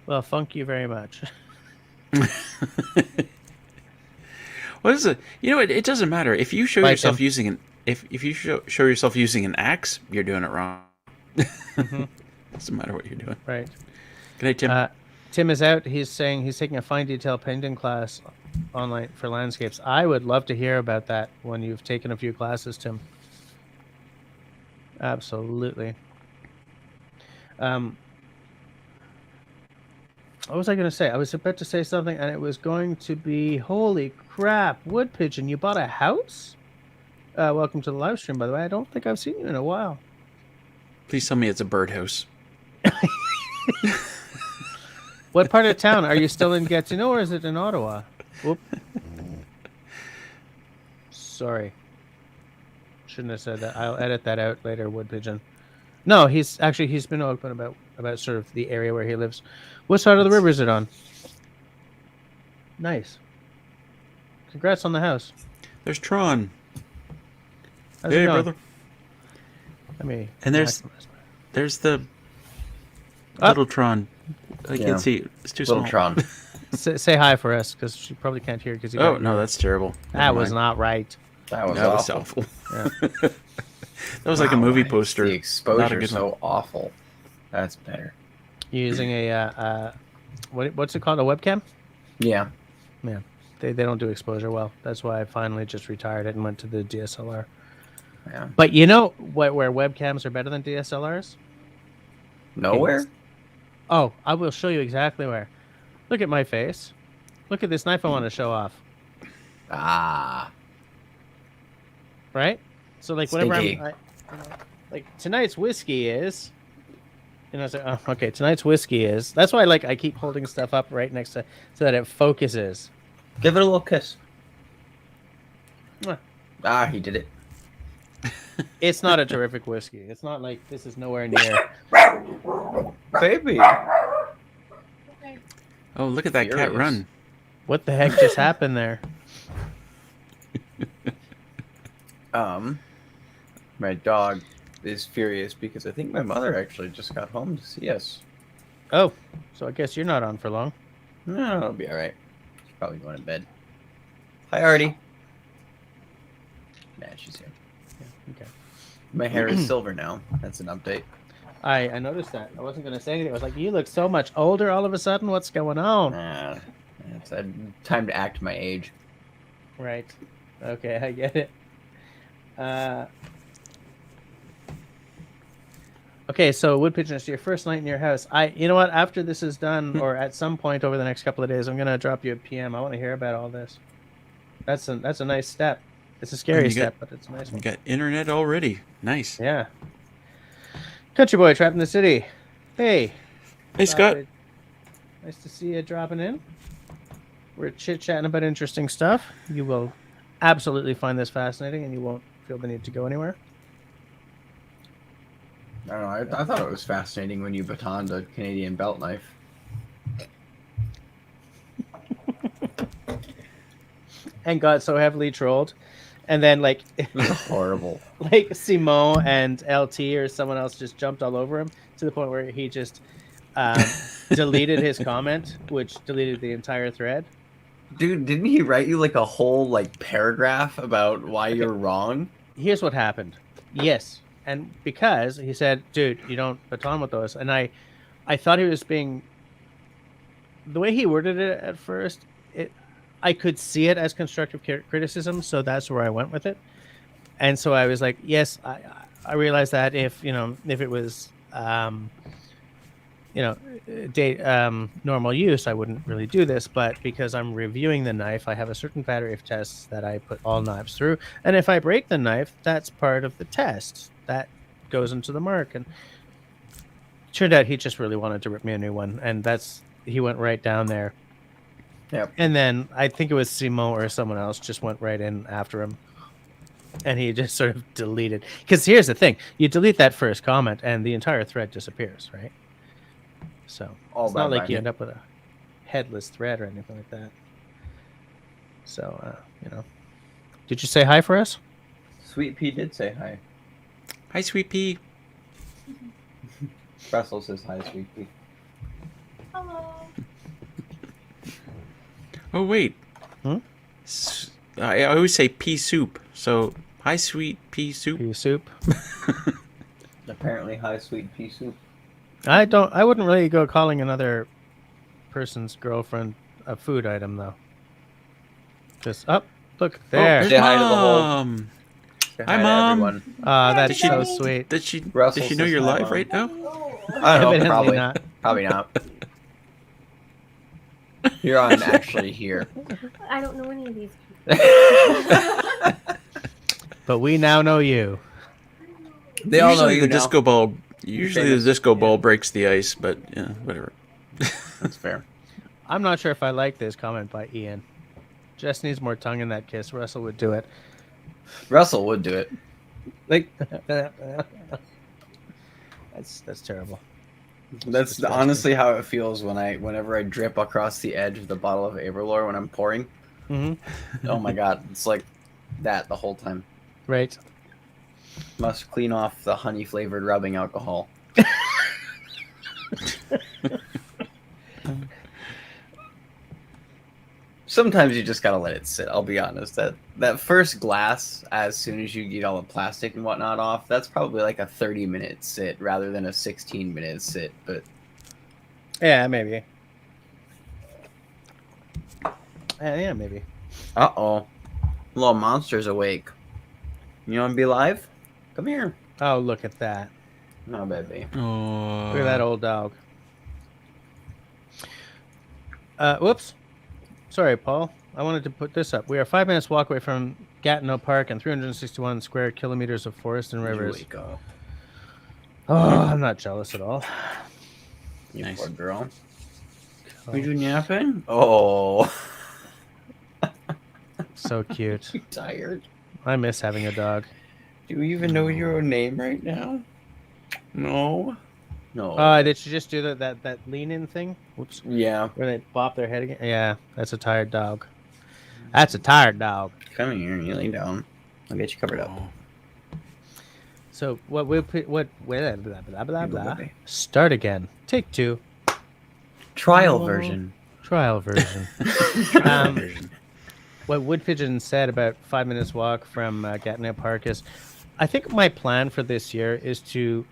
Well, thank you very much. What is it? You know, it doesn't matter if you show yourself using an if you show yourself using an axe, you're doing it wrong. Mm-hmm. Doesn't matter what you're doing. Right. Good day, Tim. Tim is out. He's saying he's taking a fine detail painting class online for landscapes. I would love to hear about that when you've taken a few classes, Tim. Absolutely. What was I going to say? I was about to say something, and it was going to be, holy crap, Wood Pigeon, you bought a house? Welcome to the live stream, by the way. I don't think I've seen you in a while. Please tell me it's a birdhouse. What part of town? Are you still in Gatineau, or is it in Ottawa? Whoop. Sorry. Shouldn't have said that. I'll edit that out later, Wood Pigeon. No, he's been open about sort of the area where he lives. What side of the river is it on? Nice. Congrats on the house. There's Tron. How's hey, brother. And there's the little Tron. I can't see. It's too little small. Tron. Say hi for us, because she probably can't hear. Because Oh no, that's terrible. That was not right. That was That was awful. awful. Yeah. That was like a movie why is poster. The exposure Not a good so one. awful. That's better. Using a what's it called? A webcam? Yeah. Yeah. They don't do exposure well. That's why I finally just retired it and went to the DSLR. Yeah. But you know where webcams are better than DSLRs? Nowhere? Oh, I will show you exactly where. Look at my face. Look at this knife I want to show off. Ah. Right? So like whenever Stinky. like tonight's whiskey is, so, oh, okay, tonight's whiskey is. That's why I keep holding stuff up right next to so that it focuses. Give it a little kiss. Mwah. Ah, he did it. It's not a terrific whiskey. It's not like this is nowhere near. Baby. Oh, look at that cat Furious. run. What the heck just happened there? My dog is furious because I think my mother actually just got home to see us. Oh, so I guess you're not on for long. No, it'll be all right. She's probably going to bed. Hi, Artie. Nah, she's here. Yeah, okay. My hair is silver now. That's an update. I noticed that. I wasn't going to say anything. I was like, you look so much older all of a sudden. What's going on? It's time to act my age. Right. Okay, I get it. Okay, so wood pigeon, it's your first night in your house. You know what? After this is done, or at some point over the next couple of days, I'm gonna drop you a PM. I want to hear about all this. That's a nice step. It's a scary step, but it's a nice You one. got internet already. Nice. Yeah. Country boy trapped in the city. Hey. Hey, Scott. Nice to see you dropping in. We're chit-chatting about interesting stuff. You will absolutely find this fascinating, and you won't feel the need to go anywhere. I don't know. I thought it was fascinating when you batoned a Canadian belt knife. And got so heavily trolled. And then, It was horrible. like Simone and LT or someone else just jumped all over him to the point where he just deleted his comment, which deleted the entire thread. Dude, didn't he write you like a whole paragraph about why you're wrong? Here's what happened. Yes. And because he said, dude, you don't baton with those. And I thought he was being... The way he worded it at first, I could see it as constructive criticism, so that's where I went with it. And so I was like, yes, I realized that if it was normal use, I wouldn't really do this, but because I'm reviewing the knife, I have a certain battery of tests that I put all knives through, and if I break the knife, that's part of the test that goes into the mark. And it turned out he just really wanted to rip me a new one, and he went right down there. Yep. And then I think it was Simo or someone else just went right in after him, and he just sort of deleted. Because here's the thing: you delete that first comment, and the entire thread disappears, right? So it's not like you end up with a headless thread or anything like that. So did you say hi for us? Sweet Pea did say hi. Hi, Sweet Pea. Russell says hi, Sweet Pea. Hello. Oh, wait. I always say pea soup. So, hi, Sweet Pea soup. Pea soup. Apparently, hi, Sweet Pea soup. I wouldn't really go calling another person's girlfriend a food item though. Just look there. Say hi to the whole- Mom. Say Hi, to Mom. everyone. That's Did so she- sweet. Does she Russell know says you're hi, live Mom. right now? I don't know. Evidently Probably not. Probably not. You're on actually here. I don't know any of these But we now know you. They all know Usually you the now. disco ball. Usually famous. the disco ball breaks the ice, but yeah, whatever. That's fair. I'm not sure if I like this comment by Ian. Jess needs more tongue in that kiss. Russell would do it. Russell would do it. That's terrible. That's honestly how it feels whenever I drip across the edge of the bottle of Aberlour when I'm pouring. Mm-hmm. Oh my god, it's like that the whole time. Right. Must clean off the honey flavored rubbing alcohol. Sometimes you just gotta let it sit. I'll be honest. That first glass, as soon as you get all the plastic and whatnot off, that's probably like a 30-minute sit rather than a 16-minute sit. But Yeah, maybe. Yeah, maybe. little monster's awake. You want to be live? Come here. Oh, look at that. No, baby. Oh, Look at that old dog. Whoops. Sorry, Paul. I wanted to put this up. We are 5 minutes walk away from Gatineau Park and 361 square kilometers of forest and rivers. Wake up. Oh, I'm not jealous at all. You Nice. poor girl. Oh, Are you napping? Oh. so cute. You tired? I miss having a dog. Do you even know your own name right now? No. No. Did you just do that lean-in thing? Whoops. Yeah. Where they bop their head again? Yeah, that's a tired dog. That's a tired dog. Come here. You lay down. I'll get you covered up. So what blah blah blah blah. baby. Start again. Take 2. Trial Oh. version. Trial version. What Wood Pigeon said about 5 minutes walk from Gatineau Park is, I think my plan for this year is to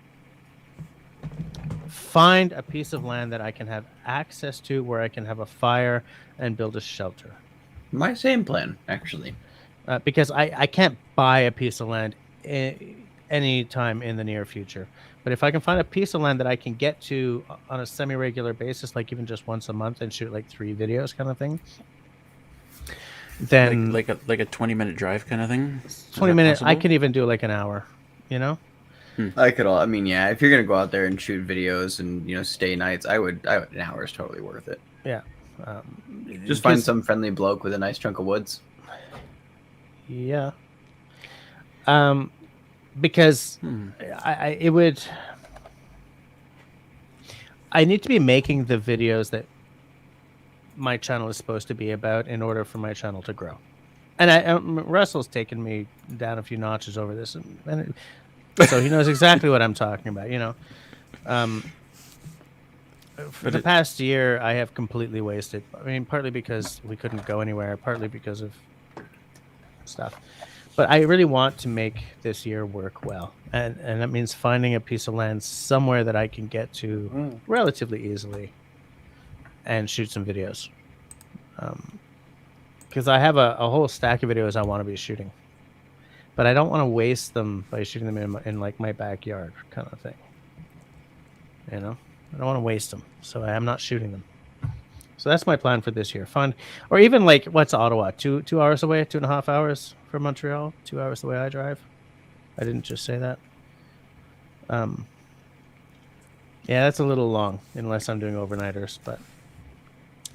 find a piece of land that I can have access to, where I can have a fire and build a shelter. My same plan, actually. Because I can't buy a piece of land any time in the near future. But if I can find a piece of land that I can get to on a semi-regular basis, like even just once a month, and shoot like 3 videos kind of thing, then like a 20-minute drive kind of thing. 20 minutes, I can even do like an hour, you know? I mean, yeah, if you're gonna go out there and shoot videos and stay nights, I would an hour is totally worth it. Yeah. Just find some friendly bloke with a nice chunk of woods. Yeah. Because I need to be making the videos that my channel is supposed to be about in order for my channel to grow. And Russell's taken me down a few notches over this, and so he knows exactly what I'm talking about. For the past year, I have completely wasted. I mean, partly because we couldn't go anywhere, partly because of stuff. But I really want to make this year work well, and that means finding a piece of land somewhere that I can get to relatively easily and shoot some videos. Because I have a whole stack of videos I want to be shooting, but I don't want to waste them by shooting them in like my backyard kind of thing. I don't want to waste them, so I am not shooting them. So that's my plan for this year. Fun, or even like what's Ottawa? 2 hours away, 2.5 hours from Montreal. 2 hours the way I drive. I didn't just say that. Yeah, that's a little long unless I'm doing overnighters, but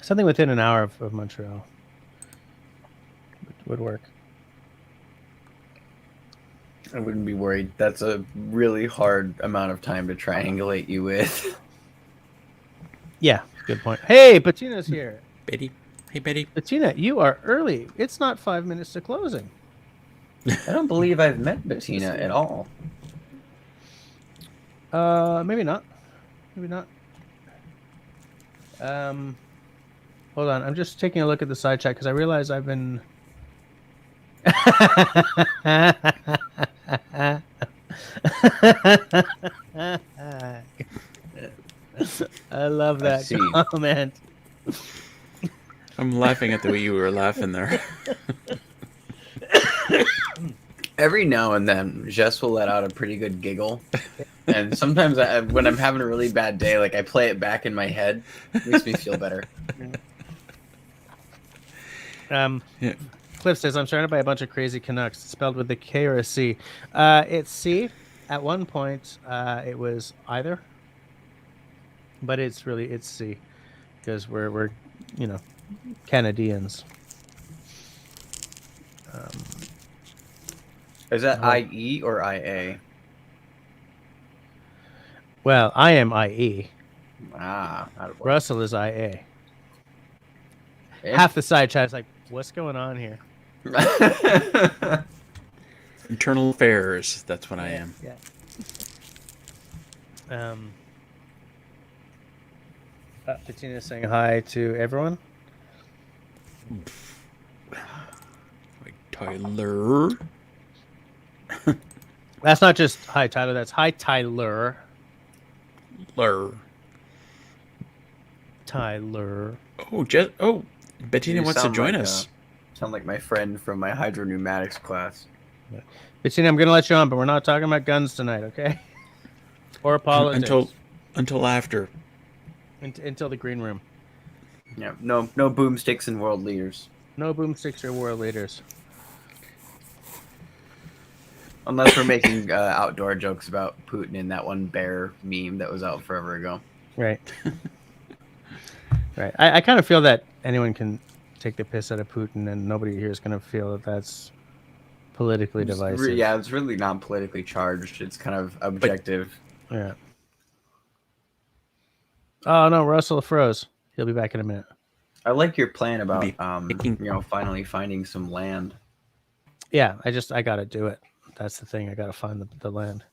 something within an hour of Montreal would work. I wouldn't be worried. That's a really hard amount of time to triangulate you with. Yeah, good point. Hey, Bettina's here. Betty. Hey, Betty. Bettina, you are early. It's not 5 minutes to closing. I don't believe I've met Bettina at all. Maybe not. Maybe not. Hold on. I'm just taking a look at the side chat because I realize I've been. I love that comment. I'm laughing at the way you were laughing there. Every now and then, Jess will let out a pretty good giggle. And sometimes when I'm having a really bad day, like I play it back in my head. It makes me feel better. Yeah. Cliff says, I'm surrounded by a bunch of crazy Canucks. Spelled with a K or a C. It's C. At one point, it was either. But it's C. Because we're Canadians. Is that IE or IA? Well, I am IE. Russell Russell is IA. Half the side chat is like, what's going on here? Internal affairs. That's what I am. Yeah. Bettina's saying hi to everyone. Like Tyler. That's not just hi Tyler. That's hi Tyler. Tyler. Oh, Bettina You wants to sound join like, us. Sound like my friend from my hydropneumatics class. Bettina, I'm gonna let you on, but we're not talking about guns tonight, okay? Or politics. Until after. Until the green room. Yeah, no boomsticks and world leaders. No boomsticks or world leaders. Unless we're making outdoor jokes about Putin in that one bear meme that was out forever ago. Right. Right. I kind of feel that anyone can take the piss out of Putin, and nobody here is going to feel that that's politically divisive. Yeah, it's really not politically charged. It's kind of objective. Yeah. Oh no, Russell froze. He'll be back in a minute. I like your plan about picking- finally finding some land. Yeah, I got to do it. That's the thing. I got to find the land.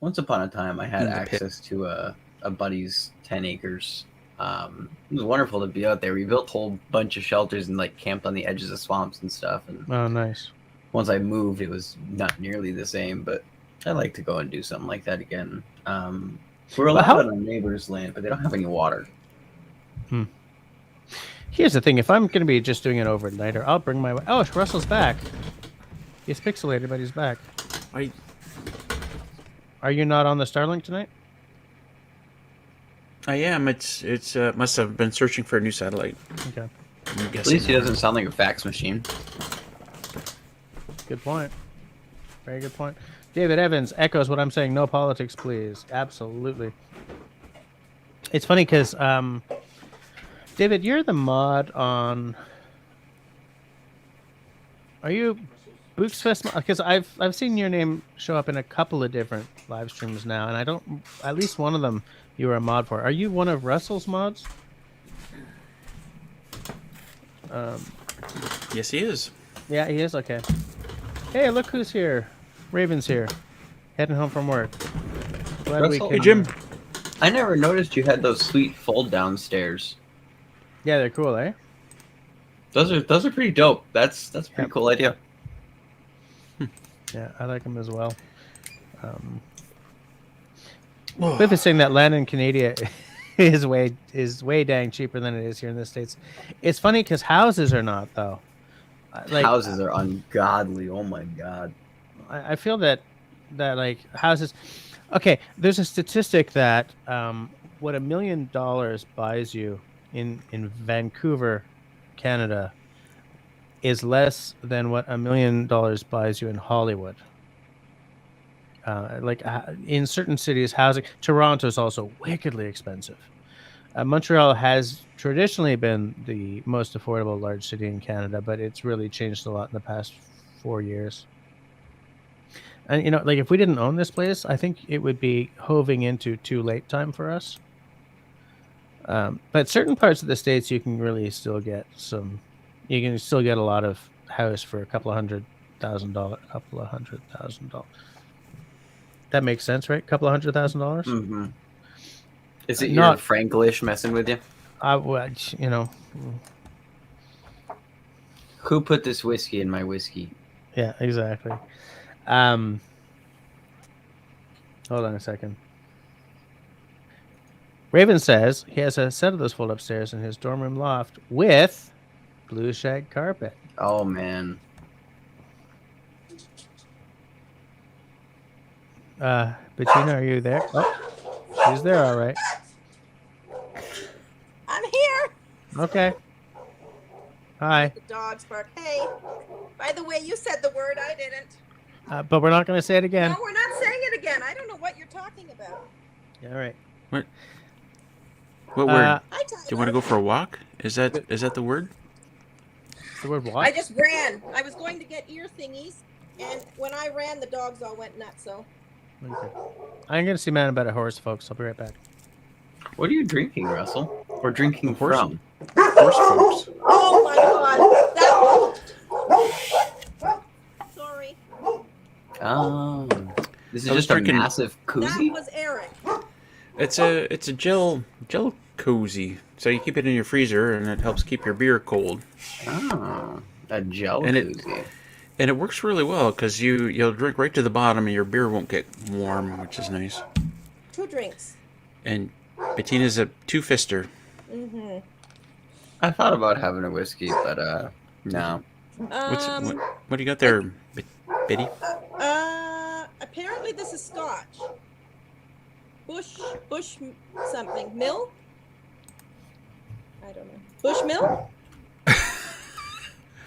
Once upon a time, I had In the pit. access to a buddy's 10 acres. It was wonderful to be out there. We built a whole bunch of shelters and like camped on the edges of swamps and stuff. And Oh, nice. once I moved, it was not nearly the same. But I like to go and do something like that again. We're allowed on our neighbor's land, but they don't have any water. Here's the thing. If I'm going to be just doing it overnighter, I'll bring my... Oh, Russell's back. He's pixelated, but he's back. Are you not on the Starlink tonight? I am. It's must have been searching for a new satellite. Okay. I'm At guessing. least he doesn't sound like a fax machine. Good point. Very good point. David Evans echoes what I'm saying. No politics, please. Absolutely. It's funny because, David, you're the mod on... Are you Booksfest? Because I've seen your name show up in a couple of different live streams now, and I don't... At least one of them you were a mod for. Are you one of Russell's mods? Yes, he is. Yeah, he is. Okay. Hey, look who's here. Raven's here. Heading home from work. Glad Russell? Hey, Jim. I never noticed you had those sweet fold down stairs. Yeah, they're cool, eh? Those are pretty dope. That's a pretty Yep. cool idea. Yeah, I like them as well. Cliff is saying that land in Canada is way dang cheaper than it is here in the States. It's funny because houses are not, though. Like, Houses are ungodly. Oh my god. I feel that like houses. Okay, there's a statistic that what $1 million buys you in Vancouver, Canada, is less than what $1 million buys you in Hollywood. In certain cities, housing. Toronto is also wickedly expensive. Montreal has traditionally been the most affordable large city in Canada, but it's really changed a lot in the past 4 years. And like if we didn't own this place, I think it would be hoving into too late time for us. But certain parts of the States, you can really still get some. You can still get a lot of house for a couple of $100,000. That makes sense, right? Couple of $100,000. Mm-hmm. Is it Not- your Franglish messing with you? Who put this whiskey in my whiskey? Yeah, exactly. Hold on a second. Raven says he has a set of those fold-up stairs in his dorm room loft with blue shag carpet. Oh man. Bettina, are you there? Oh, she's there, all right. I'm here. Okay. Hi. The dogs bark. Hey, by the way, you said the word. I didn't. But we're not going to say it again. No, we're not saying it again. I don't know what you're talking about. All right. What word? Hi, Do you want to go for a walk? Is that the word? The word I what? just ran. I was going to get ear thingies, and when I ran, the dogs all went nuts. So Okay. I'm going to see Man About a Horse, folks. I'll be right back. What are you drinking, Russell? Or drinking horse. from? Horse folks. oh my god, sorry, Oh. This is I was just a drinking- massive that koozie? was Eric. It's a gel cozy. So you keep it in your freezer, and it helps keep your beer cold. Oh, a gel And koozie. And it works really well because you'll drink right to the bottom, and your beer won't get warm, which is nice. 2 drinks. And Bettina's a 2-fister. Mm-hmm. I thought about having a whiskey, but no. What do you got there, Betty? Apparently this is Scotch. Bush something. Mill? I don't know. Bush Mill?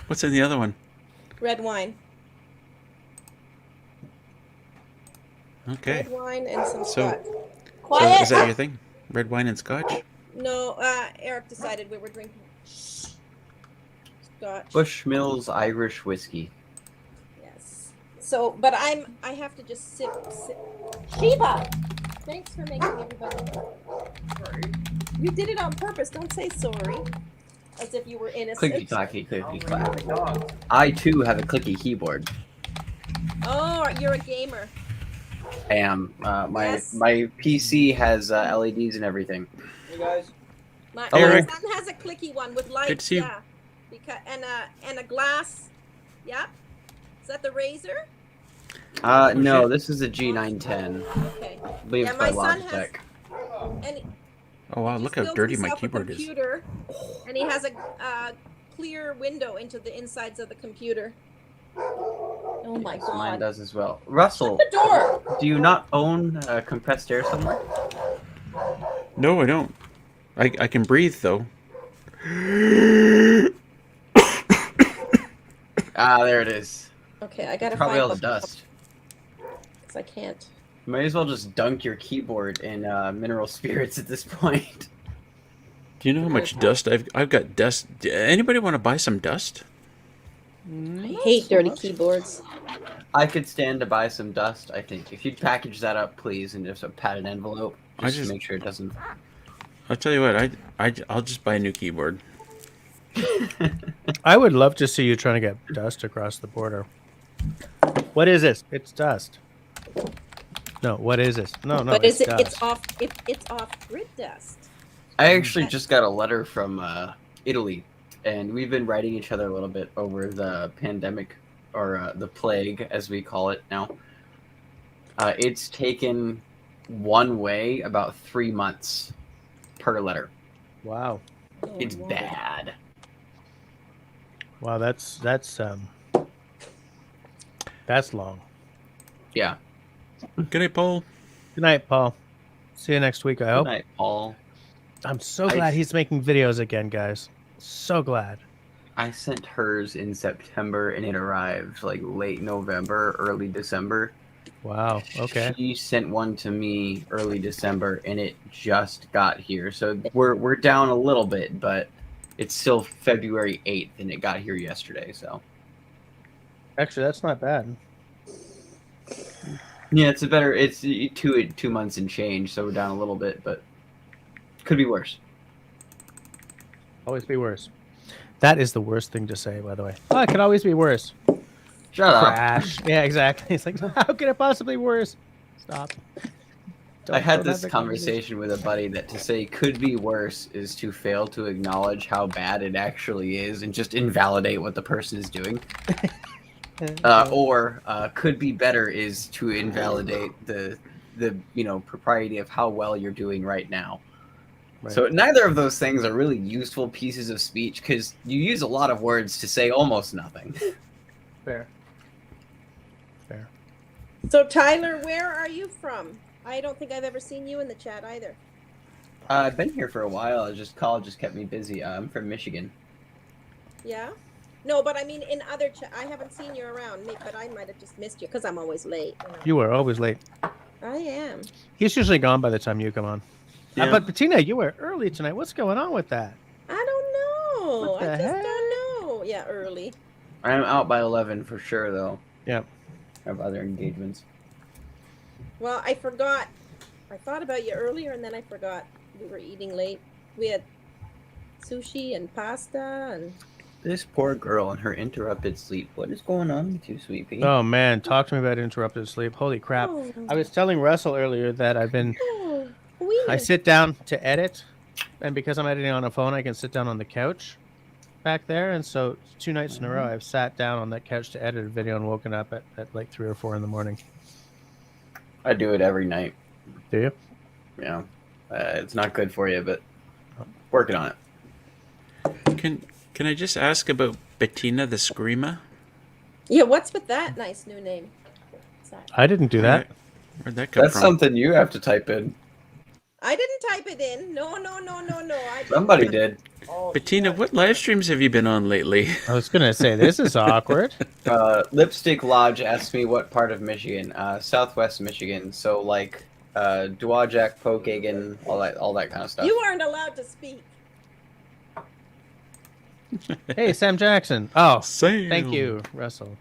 What's in the other one? Red wine. Okay. Red wine and some So- Scotch. So Quiet! is that your thing? Red wine and scotch? No, Eric decided we were drinking Scotch. Bushmills Irish whiskey. Yes. So, but I have to just sip. Sheba! Thanks for making everybody sorry. You did it on purpose. Don't say sorry. As if you were innocent. Clicky clacky, clicky clack. I too have a clicky keyboard. Oh, you're a gamer. I am. Yes. My PC has LEDs and everything. Hey guys. My Eric. son has a clicky one with lights. Good to see you. Yeah. Because and a glass. Yeah. Is that the Razer? No, this is a G910. Okay. I believe Yeah, it's by my son has- Logitech. And Oh wow, he look how built dirty my himself a keyboard is. computer, and he has a clear window into the insides of the computer. Oh my Yes, mine god. does as well. Russell, The door. do you not own compressed air somewhere? No, I don't. I can breathe though. Ah, there it is. Okay, I gotta Probably find all the dust. because I can't. Might as well just dunk your keyboard in mineral spirits at this point. Do you know how much dust I've got? Dust. Anybody want to buy some dust? I hate dirty keyboards. I could stand to buy some dust, I think. If you'd package that up, please, in just a padded envelope, just to make sure it doesn't... I'll tell you what. I'll just buy a new keyboard. I would love to see you trying to get dust across the border. What is this? It's dust. No, what is this? No, But it's is it? dust. It's off grid dust. I actually just got a letter from Italy, and we've been writing each other a little bit over the pandemic, or the plague, as we call it now. It's taken one way about 3 months per letter. Wow. Oh, It's Lord. bad. Wow, that's long. Yeah. Good night, Paul. Good night, Paul. See you next week, I Good hope. night, Paul. I'm so glad he's making videos again, guys. So glad. I sent hers in September, and it arrived like late November, early December. Wow. Okay. She sent one to me early December, and it just got here. So we're down a little bit, but it's still February 8th, and it got here yesterday. So Actually, that's not bad. yeah, it's 2 months and change, so we're down a little bit, but could be worse. Always be worse. That is the worst thing to say, by the way. Oh, it could always be worse. Shut up. Crash. Yeah, exactly. It's like, how could it possibly be worse? Stop. I had Don't this have the conversation with a buddy that to say could be worse is to fail to acknowledge how bad it actually is and just invalidate what the person is doing. Or could be better is to invalidate the propriety of how well you're doing right now. Right. So neither of those things are really useful pieces of speech because you use a lot of words to say almost nothing. Fair. Fair. So Tyler, where are you from? I don't think I've ever seen you in the chat either. I've been here for a while. College just kept me busy. I'm from Michigan. Yeah. No, but I mean in other chat. I haven't seen you around, but I might have just missed you because I'm always late. You are always late. I am. He's usually gone by the time you come on. Yeah. But Bettina, you were early tonight. What's going on with that? I don't know. What the I just heck? don't know. Yeah, early. I'm out by 11 for sure, though. Yeah. I have other engagements. Well, I forgot. I thought about you earlier and then I forgot. We were eating late. We had sushi and pasta and This poor girl and her interrupted sleep. What is going on with you, sweet pea? Oh man, talk to me about interrupted sleep. Holy crap. Oh. I was telling Russell earlier that I Oh, weird. sit down to edit and because I'm editing on a phone, I can sit down on the couch back there. And so 2 nights in a row, I've sat down on that couch to edit a video and woken up at like 3 or 4 in the morning. I do it every night. Do you? Yeah. It's not good for you, but working on it. Can I just ask about Bettina the Screamer? Yeah, what's with that nice new name? What's that? I didn't do that. Where'd that come That's from? something you have to type in. I didn't type it in. No. I didn't. Somebody did. Oh, Bettina, what live streams have you been on lately? I was gonna say this is awkward. Lipstick Lodge asked me what part of Michigan. Southwest Michigan. So like Dowagiac, Pokagon, all that kind of stuff. You aren't allowed to speak. Hey, Sam Jackson. Oh, Sam. thank you, Russell.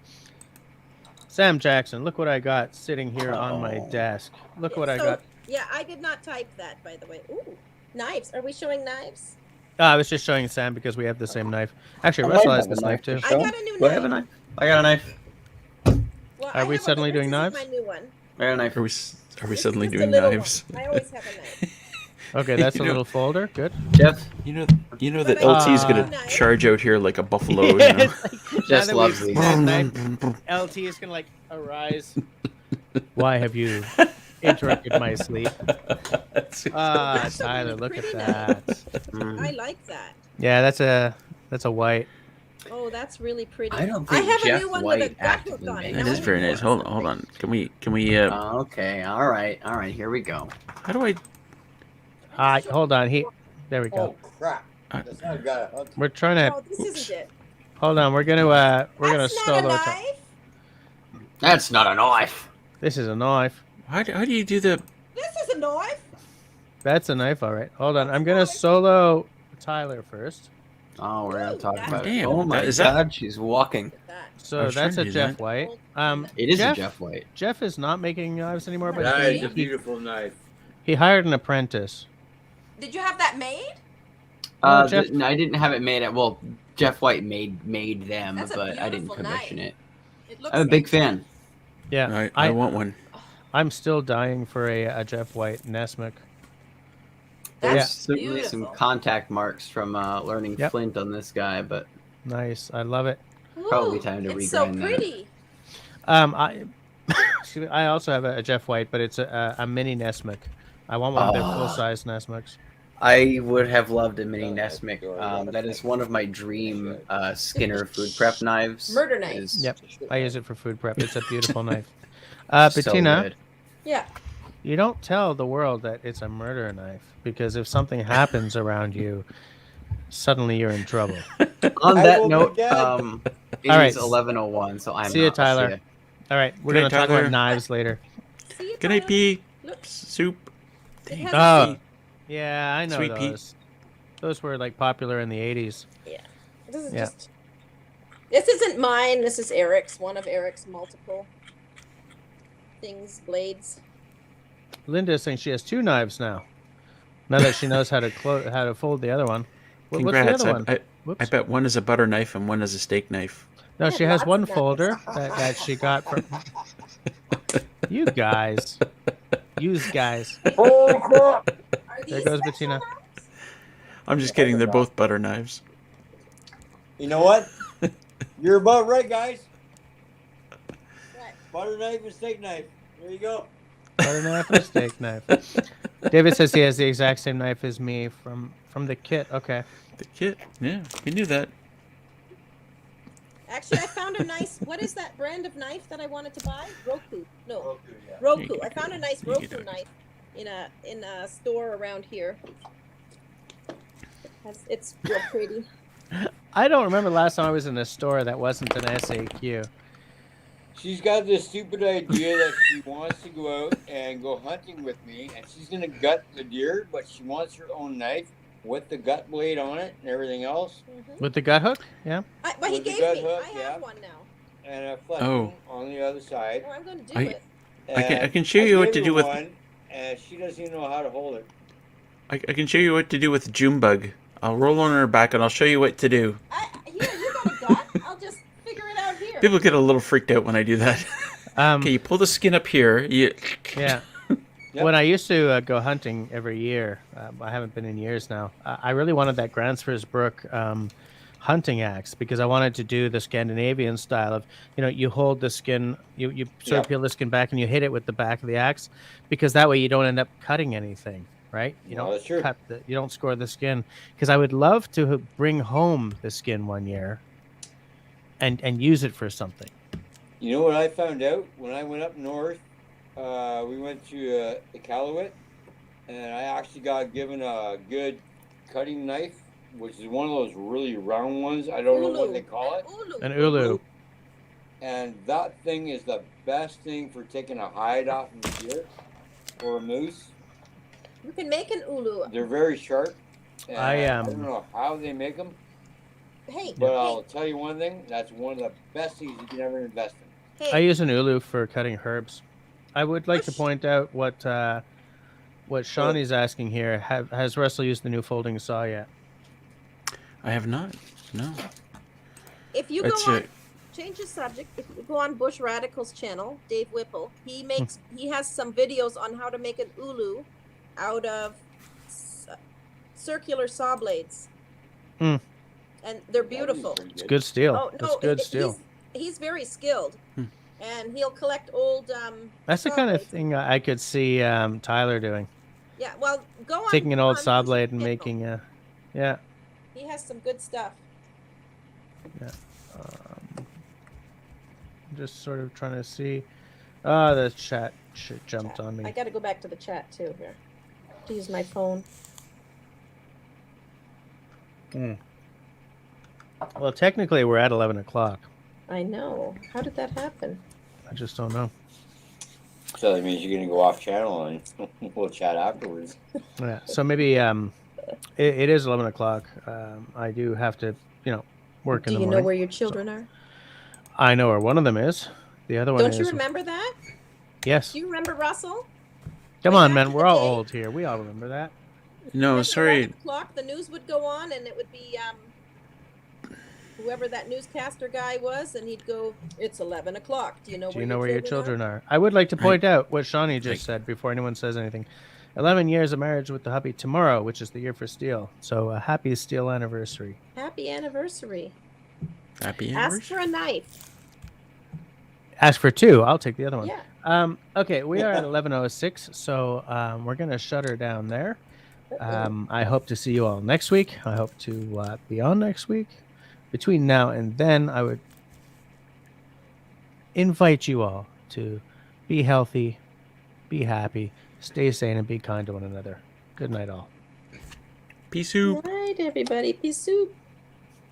Sam Jackson, look what I got sitting here on my desk. Look what I got. Yeah, I did not type that, by the way. Ooh, knives. Are we showing knives? I was just showing Sam because we have the same knife. Actually, I Russell might has have this a knife too. to I show. got a new Do I knife. have a knife? I got a knife. Well, Are we suddenly doing knives? This is my new one. I got a knife. Are we This suddenly is the doing little knives? one. I always have a knife. Okay, that's a You know- little folder. Good. Jeff You know that But I LT is got gonna a knife. charge out here like a buffalo. You Yeah, know? it's like, just now that loves we've these. seen that knife, LT is gonna like arise. Why have you interrupted my sleep? Ah, That's a Tyler, really look at pretty that. Mm. I like that. Yeah, that's a white. Oh, that's really pretty. I don't I think have a Jeff new one White with a gut actively hook on it. made That Now is I very need nice. one. Hold on. Can we? Okay, all right. Here we go. How do I? Hold on. There we go. Oh crap! That's not got it. We're trying to. Oh, this isn't it. Hold on. We're gonna That's not a solo. knife. That's not a knife. This is a knife. How do you do the? This is a knife. That's a knife, all right. Hold on. I'm gonna solo Tyler first. Oh, we're gonna talk Ooh, about it. damn, Oh my is that- God, she's walking. Look at that. I So was that's trying a to do Jeff that. White. It is Jeff, a Jeff White. Jeff is not making knives anymore, but That is a he beautiful knife. hired an apprentice. Did you have that made? Jeff- No, I didn't have it made. Well, Jeff White made them, That's a but I didn't beautiful commission knife. it. It looks I'm a big fan. Yeah, I want one. I'm still dying for a Jeff White Nesmic. There's That's certainly some beautiful. contact marks from learning Yep. flint on this guy, but Nice, I love it. Probably Ooh, time to it's so regrind that. pretty. Excuse me, I also have a Jeff White, but it's a mini Nesmic. I want one of their Ah. full-size Nesmics. I would have loved a mini Nesmic. That is one of my dream Skinner food prep knives. Murder knife. Is Yep, I use it for food prep. It's a beautiful knife. so Bettina, good. Yeah. you don't tell the world that it's a murder knife because if something happens around you, suddenly you're in trouble. On I that will note, forget. it All right. is 11:01, so I'm See ya, not. I'll Tyler. ya. All right, we're Good gonna night, talk Tyler. about knives later. See you, Can I Tyler? pee? Look, Soup. it has Oh. a Yeah, I know Sweet pea. those. Those were like popular in the 80s. This is Yeah. just. This isn't mine. This is Eric's. One of Eric's multiple things, blades. Linda's saying she has 2 knives now. Now that she knows how to fold the other one. What's the Congrats. other one? I Whoops. bet one is a butter knife and one is a steak knife. No, I she have has lots one of knives. folder that she got from. You guys. Use guys. Holy crap! Are There these goes special Bettina. knives? I'm just kidding. They're both butter knives. You know what? You're about right, guys. What? Butter knife and steak knife. There you go. Butter knife and steak knife. David says he has the exact same knife as me from the kit. Okay. The kit. Yeah, we knew that. Actually, I found a nice. What is that brand of knife that I wanted to buy? Roku. No, Okay, yeah. Roku. I found a nice You get Roku it. knife in a store around here. It's real pretty. I don't remember last time I was in a store that wasn't an SAQ. She's got this stupid idea that she wants to go out and go hunting with me, and she's gonna gut the deer, but she wants her own knife with the gut blade on it and everything else, With the gut hook? Yeah. But he With the gave gut me. hook, I yeah. have one now. and a fletching Oh. on the other side. Oh, I'm going to do I- it. I And can show you what gave to her do with. one, and she doesn't even know how to hold it. I can show you what to do with June bug. I'll roll on her back and I'll show you what to do. Here, you got a gut. I'll just figure it out here. People get a little freaked out when I do that. Okay, you pull the skin up here. You Yeah. Yep. When I used to go hunting every year, I haven't been in years now. I really wanted that Gransfors Brook hunting axe because I wanted to do the Scandinavian style of, you hold the skin, you sort of Yep. peel the skin back and you hit it with the back of the axe, because that way you don't end up cutting anything, right? You No, don't that's true. you don't score the skin. Because I would love to bring home the skin one year and use it for something. You know what I found out when I went up north? We went to Iqaluit, and I actually got given a good cutting knife, which is one of those really round ones. I don't know what they call it. An ulu. And that thing is the best thing for taking a hide off of a deer or a moose. You can make an ulu. They're very sharp. And I don't know how they make them, Hey, but hey, I'll tell you one thing: that's one of the best things you can ever invest in. hey. I use an ulu for cutting herbs. I would like to Bush- point out what Shawnee's asking here. Has Russell used the new folding saw yet? I have not. No. If you go That's on, it. change the subject. If you go on Bush Radical's channel, Dave Whipple, he has some videos on how to make an ulu out of circular saw blades. Hmm. And they're beautiful. It's good steel. Oh no, It's good steel. He's very skilled, and he'll collect old. That's the saw kind of blades. thing I could see Tyler doing. Yeah, well, go on. Taking an old on saw Bush's blade and channel. making yeah. He has some good stuff. I'm just sort of trying to see. Ah, the chat shit jumped on I me. got to go back to the chat too here. To use my phone. Well, technically, we're at 11 o'clock. I know. How did that happen? I just don't know. So that means you're going to go off channel and we'll chat afterwards. Yeah. So maybe it is 11 o'clock. I do have to, work in Do the you morning. know where your children are? I know where one of them is. The other one Don't is. you remember that? Yes. Do you remember Russell? Come Way on, back man. in We're the all day? old here. We all remember that. No, Remember sorry. 11 o'clock, the news would go on, and it would be whoever that newscaster guy was, and he'd go, "It's 11 o'clock. Do you know Do where you know where your children are?" are? I would like to point out what Shawnee just Right. said before anyone says anything. 11 years of marriage with the hubby tomorrow, which is the year for steel. So a happy steel anniversary. Happy anniversary. Happy Ask anniversary. for a knife. Ask for two. I'll take the other one. Yeah. Okay, we are at 11:06, so we're going to shut her down there. I hope to see you all next week. I hope to be on next week. Between now and then, I would invite you all to be healthy, be happy, stay sane, and be kind to one another. Good night, all. Peace soup. Good night, everybody. Peace soup.